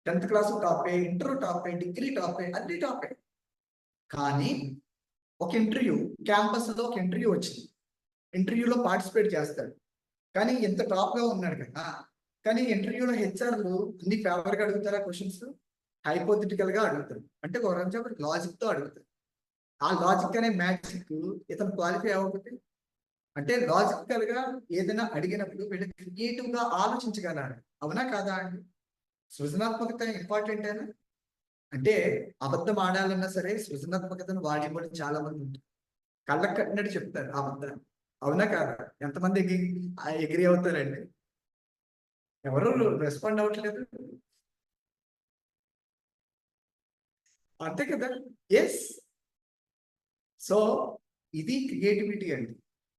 10th క్లాస్ టాపే, ఇంటర్ టాపే, డిగ్రీ టాపే, అన్ని టాపే. కానీ ఒక ఇంటర్వ్యూ, క్యాంపస్ లో ఒక ఇంటర్వ్యూ వచ్చింది, ఇంటర్వ్యూలో పార్టిసిపేట్ చేస్తాడు, కానీ ఎంత టాప్ గా ఉన్నాడు కదా, కానీ ఇంటర్వ్యూలో హెచ్ఆర్లు అన్ని ఫేవర్గా అడుగుతారా క్వశ్చన్స్, హైపోథెటికల్ గా అడుగుతారు, అంటే ఒక ఎగ్జాంపుల్ లాజిక్ తో అడుగుతారు. ఆ లాజిక్ అనే మ్యాజిక్ ఇతను క్వాలిఫై అవ్వకపోతే, అంటే లాజికల్ గా ఏదైనా అడిగినప్పుడు వీళ్ళు క్రియేటివ్ గా ఆలోచించగలరు. అవునా కాదా అండి? సృజనాత్మకత ఇంపార్టెంట్ అయినా, అంటే అబద్ధం ఆడాలన్నా సరే సృజనాత్మకతను వాడేవాళ్ళు చాలా మంది ఉంటారు. కళ్ళకు కట్టినట్టు చెప్తారు అబద్ధాన్ని. అవునా కాదా? ఎంతమంది ఎగ్రీ అవుతారండి? ఎవరు రెస్పాండ్ అవ్వట్లేదు. అంతే కదా? ఎస్. సో ఇది క్రియేటివిటీ అండి.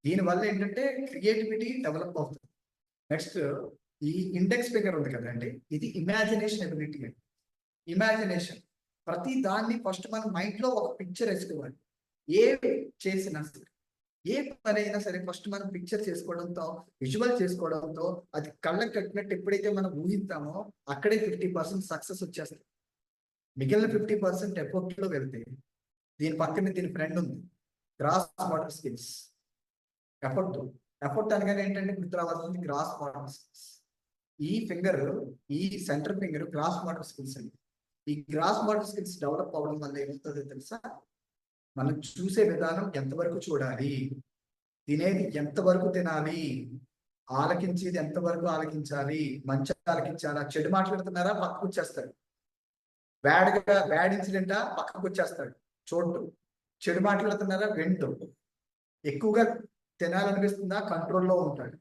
దీనివల్ల ఏంటంటే క్రియేటివిటీ డెవలప్ అవుతుంది. నెక్స్ట్ ఈ ఇండెక్స్ ఫిగర్ ఉంది కదండి, ఇది ఇమాజినేషన్ ఎబిలిటీ అండి. ఇమాజినేషన్, ప్రతి దాన్ని ఫస్ట్ మనం మైండ్ లో ఒక పిక్చర్ వేసుకోవాలి. ఏ చేసినా సరే, ఏ పని అయినా సరే ఫస్ట్ మనం పిక్చర్ చేసుకోవడంతో, విజువల్ చేసుకోవడంతో, అది కళ్ళకు కట్టినట్టు ఎప్పుడైతే మనం ఊహిస్తామో అక్కడే 50% సక్సెస్ వచ్చేస్తుంది. మిగిలిన 50% ఎఫర్ట్ లో వెళ్తే, దీని పక్కన దీని ఫ్రెండ్ ఉంది, gross motor skills. Effort, effort అనగానే ఏంటంటే గుర్తు రావాల్సింది గ్రాస్ మోటార్ స్కిల్స్. ఈ ఫింగర్, ఈ centre finger gross motor skills అండి. ఈ గ్రాస్ మోటార్ స్కిల్స్ డెవలప్ అవ్వడం వల్ల ఏమవుతుందో తెలుసా? మనం చూసే విధానం ఎంతవరకు చూడాలి, తినేది ఎంతవరకు తినాలి, ఆలకించేది ఎంతవరకు ఆలకించాలి, మంచి ఆలకించాలా, చెడు మాట్లాడుతున్నారా పక్కకు వచ్చేస్తాడు, బ్యాడ్ ఇన్సిడెంటా పక్కకు వచ్చేస్తాడు చూడు, చెడు మాట్లాడుతున్నారా వింటూ, ఎక్కువగా తినాలనిపిస్తుందా కంట్రోల్లో ఉంటాడు.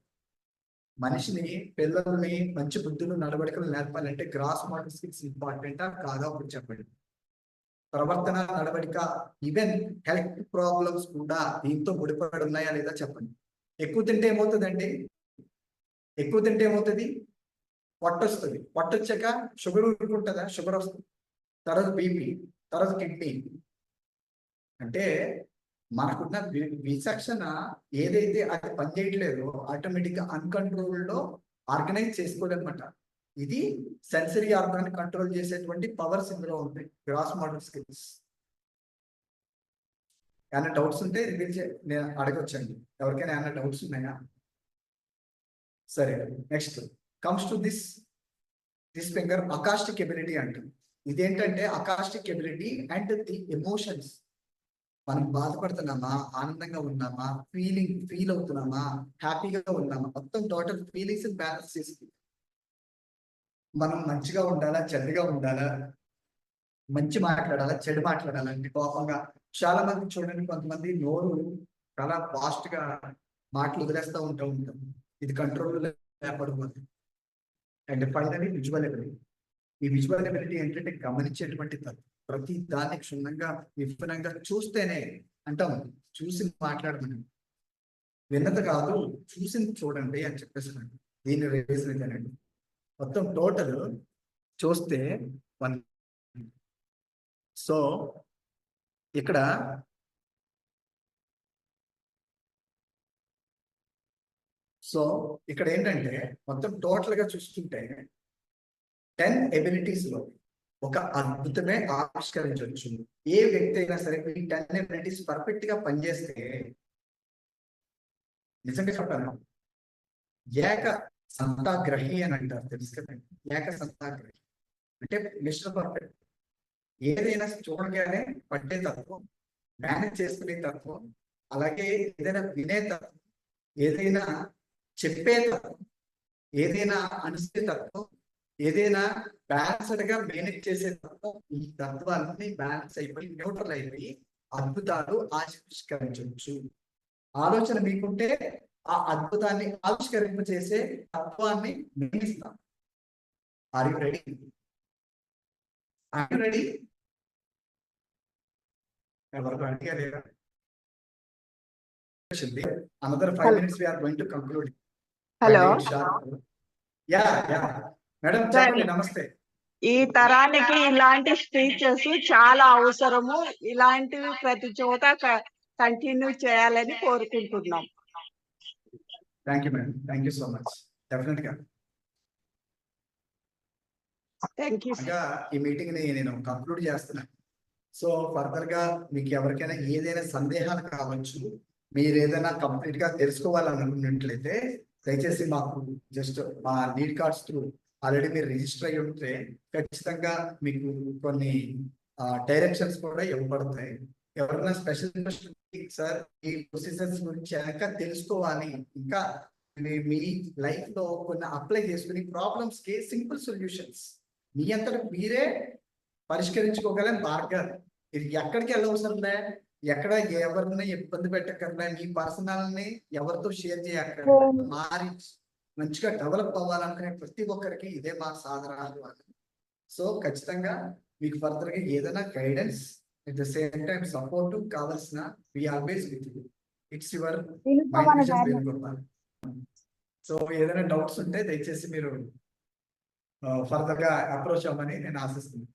మనిషిని, పిల్లల్ని మంచి బుద్ధులు నడవడికలు నేర్పాలంటే గ్రాస్ మోటార్ స్కిల్స్ ఇంపార్టెంటా కాదా ఒకటి చెప్పండి. ప్రవర్తన, నడవడిక, ఈవెన్ హెల్త్ ప్రాబ్లమ్స్ కూడా దీంతో ముడిపడి ఉన్నాయా లేదా చెప్పండి. ఎక్కువ తింటే ఏమవుతుందండి? ఎక్కువ తింటే ఏమవుతుంది? పొట్ట వస్తుంది. పొట్ట వచ్చాక షుగర్ ఊరుకుంటుందా? షుగర్ వస్తుంది. తర్వాత బీపీ, తర్వాత కిడ్నీ. అంటే మనకున్న విచక్షణ ఏదైతే అది పనిచేయట్లేదో ఆటోమేటిక్ గా అన్కంట్రోల్డ్ లో ఆర్గనైజ్ చేసుకోవాలన్నమాట. ఇది సెన్సరీ ఆర్గాన్ కంట్రోల్ చేసేటువంటి పవర్స్ ఇందులో ఉంటాయి, గ్రాస్ మోటార్ స్కిల్స్. ఏమైనా డౌట్స్ ఉంటే నేను అడగొచ్చండి, ఎవరికైనా ఏమైనా డౌట్స్ ఉన్నాయా? సరే, next comes to this finger acoustic ability అంటాం. ఇదేంటంటే acoustic ability and the emotions. మనం బాధపడుతున్నామా, ఆనందంగా ఉన్నామా, ఫీల్ అవుతున్నామా, హ్యాపీగా ఉన్నామా, మొత్తం టోటల్ ఫీలింగ్స్ బ్యాలెన్స్ చేసి, మనం మంచిగా ఉండాలా, చెడ్డగా ఉండాలా, మంచి మాట్లాడాలా, చెడు మాట్లాడాలా, అంటే కోపంగా. చాలా మంది చూడండి, కొంతమంది నోరు చాలా ఫాస్ట్ గా మాటలు వదిలేస్తూ ఉంటాం. ఇది కంట్రోల్ లేకపోతే. And finally visual ability. ఈ విజువల్ ఎబిలిటీ ఏంటంటే గమనించేటువంటి తత్వం. ప్రతి దాన్ని క్షుణ్ణంగా విపులంగా చూస్తేనే అంటాం, చూసి మాట్లాడమని. విన్నది కాదు, చూసింది చూడండి అని చెప్పేస్తున్నాడు. దీన్ని రీజన్ ఇదేనండి. మొత్తం టోటల్ చూస్తే 1. సో ఇక్కడ ఏంటంటే మొత్తం టోటల్ గా చూస్తుంటే 10 ఎబిలిటీస్ లో ఒక అద్భుతమే ఆవిష్కరించవచ్చు. ఏ వ్యక్తి అయినా సరే ఈ 10 ఎబిలిటీస్ పర్ఫెక్ట్ గా పనిచేస్తే, నిజంగా చెప్పాను, ఏక సంతాగ్రహి అని అంటారు, తెలుసు కదండి. ఏక సంతాగ్రహి అంటే మిస్టర్ పర్ఫెక్ట్. ఏదైనా చూడగానే పట్టే తత్వం, మేనేజ్ చేసుకునే తత్వం, అలాగే ఏదైనా వినే తత్వం, ఏదైనా చెప్పే తత్వం, ఏదైనా అనుసే తత్వం, ఏదైనా బ్యాలెన్స్డ్ గా మేనేజ్ చేసే తత్వం. ఈ తత్వాలన్నీ బ్యాలెన్స్ అయిపోయి న్యూట్రల్ అయిపోయి అద్భుతాలు ఆవిష్కరించవచ్చు. ఆలోచన మీకుంటే ఆ అద్భుతాన్ని ఆవిష్కరింప చేసే తత్వాన్ని నిర్మిస్తాం. Are you ready? Are you ready? ఎవరికి రెడీగా లేరా? Another 5 minutes we are going to conclude. Hello yeah madam చెప్పండి. నమస్తే. ఈ తరానికి ఇలాంటి స్పీచెస్ చాలా అవసరము. ఇలాంటివి ప్రతి చోట కంటిన్యూ చేయాలని కోరుకుంటున్నాం. Thank you madam, thank you so much. Definite గా థ్యాంక్ యూ. ఈ మీటింగ్ ని నేను కంక్లూడ్ చేస్తున్నాను. సో ఫర్దర్ గా మీకు ఎవరికైనా ఏదైనా సందేహాలు కావచ్చు, మీరు ఏదైనా కంప్లీట్ గా తెలుసుకోవాలనుకున్నట్లయితే దయచేసి మాకు జస్ట్ మా నీడ్ కార్డ్స్ త్రూ ఆల్రెడీ మీరు రిజిస్టర్ అయ్యి ఉంటే ఖచ్చితంగా మీకు కొన్ని డైరెక్షన్స్ కూడా ఇవ్వబడతాయి. ఎవరైనా స్పెషల్ సార్ ఈ ప్రొసీజర్స్ గురించి కనుక తెలుసుకోవాలి, ఇంకా మీ లైఫ్ లో కొన్ని అప్లై చేసుకుని ప్రాబ్లమ్స్ కి సింపుల్ సొల్యూషన్స్ మీ అంతటా మీరే పరిష్కరించుకోగల మార్గాలు. ఇది ఎక్కడికి వెళ్ళవసరంలే, ఎక్కడ ఎవరిని ఇబ్బంది పెట్టక్కర్లే, మీ పర్సనల్ ని ఎవరితో షేర్ చేయక్కర్లే, మారి మంచిగా డెవలప్ అవ్వాలనుకునే ప్రతి ఒక్కరికి ఇదే మా సాధనాలు. సో ఖచ్చితంగా మీకు ఫర్దర్ గా ఏదైనా guidance at the same time support కావాల్సిన we always with you. It's your mind vision Venugopal. So ఏదైనా డౌట్స్ ఉంటే దయచేసి మీరు ఫర్దర్ గా అప్రోచ్ అవ్వమని నేను ఆశిస్తున్నాను.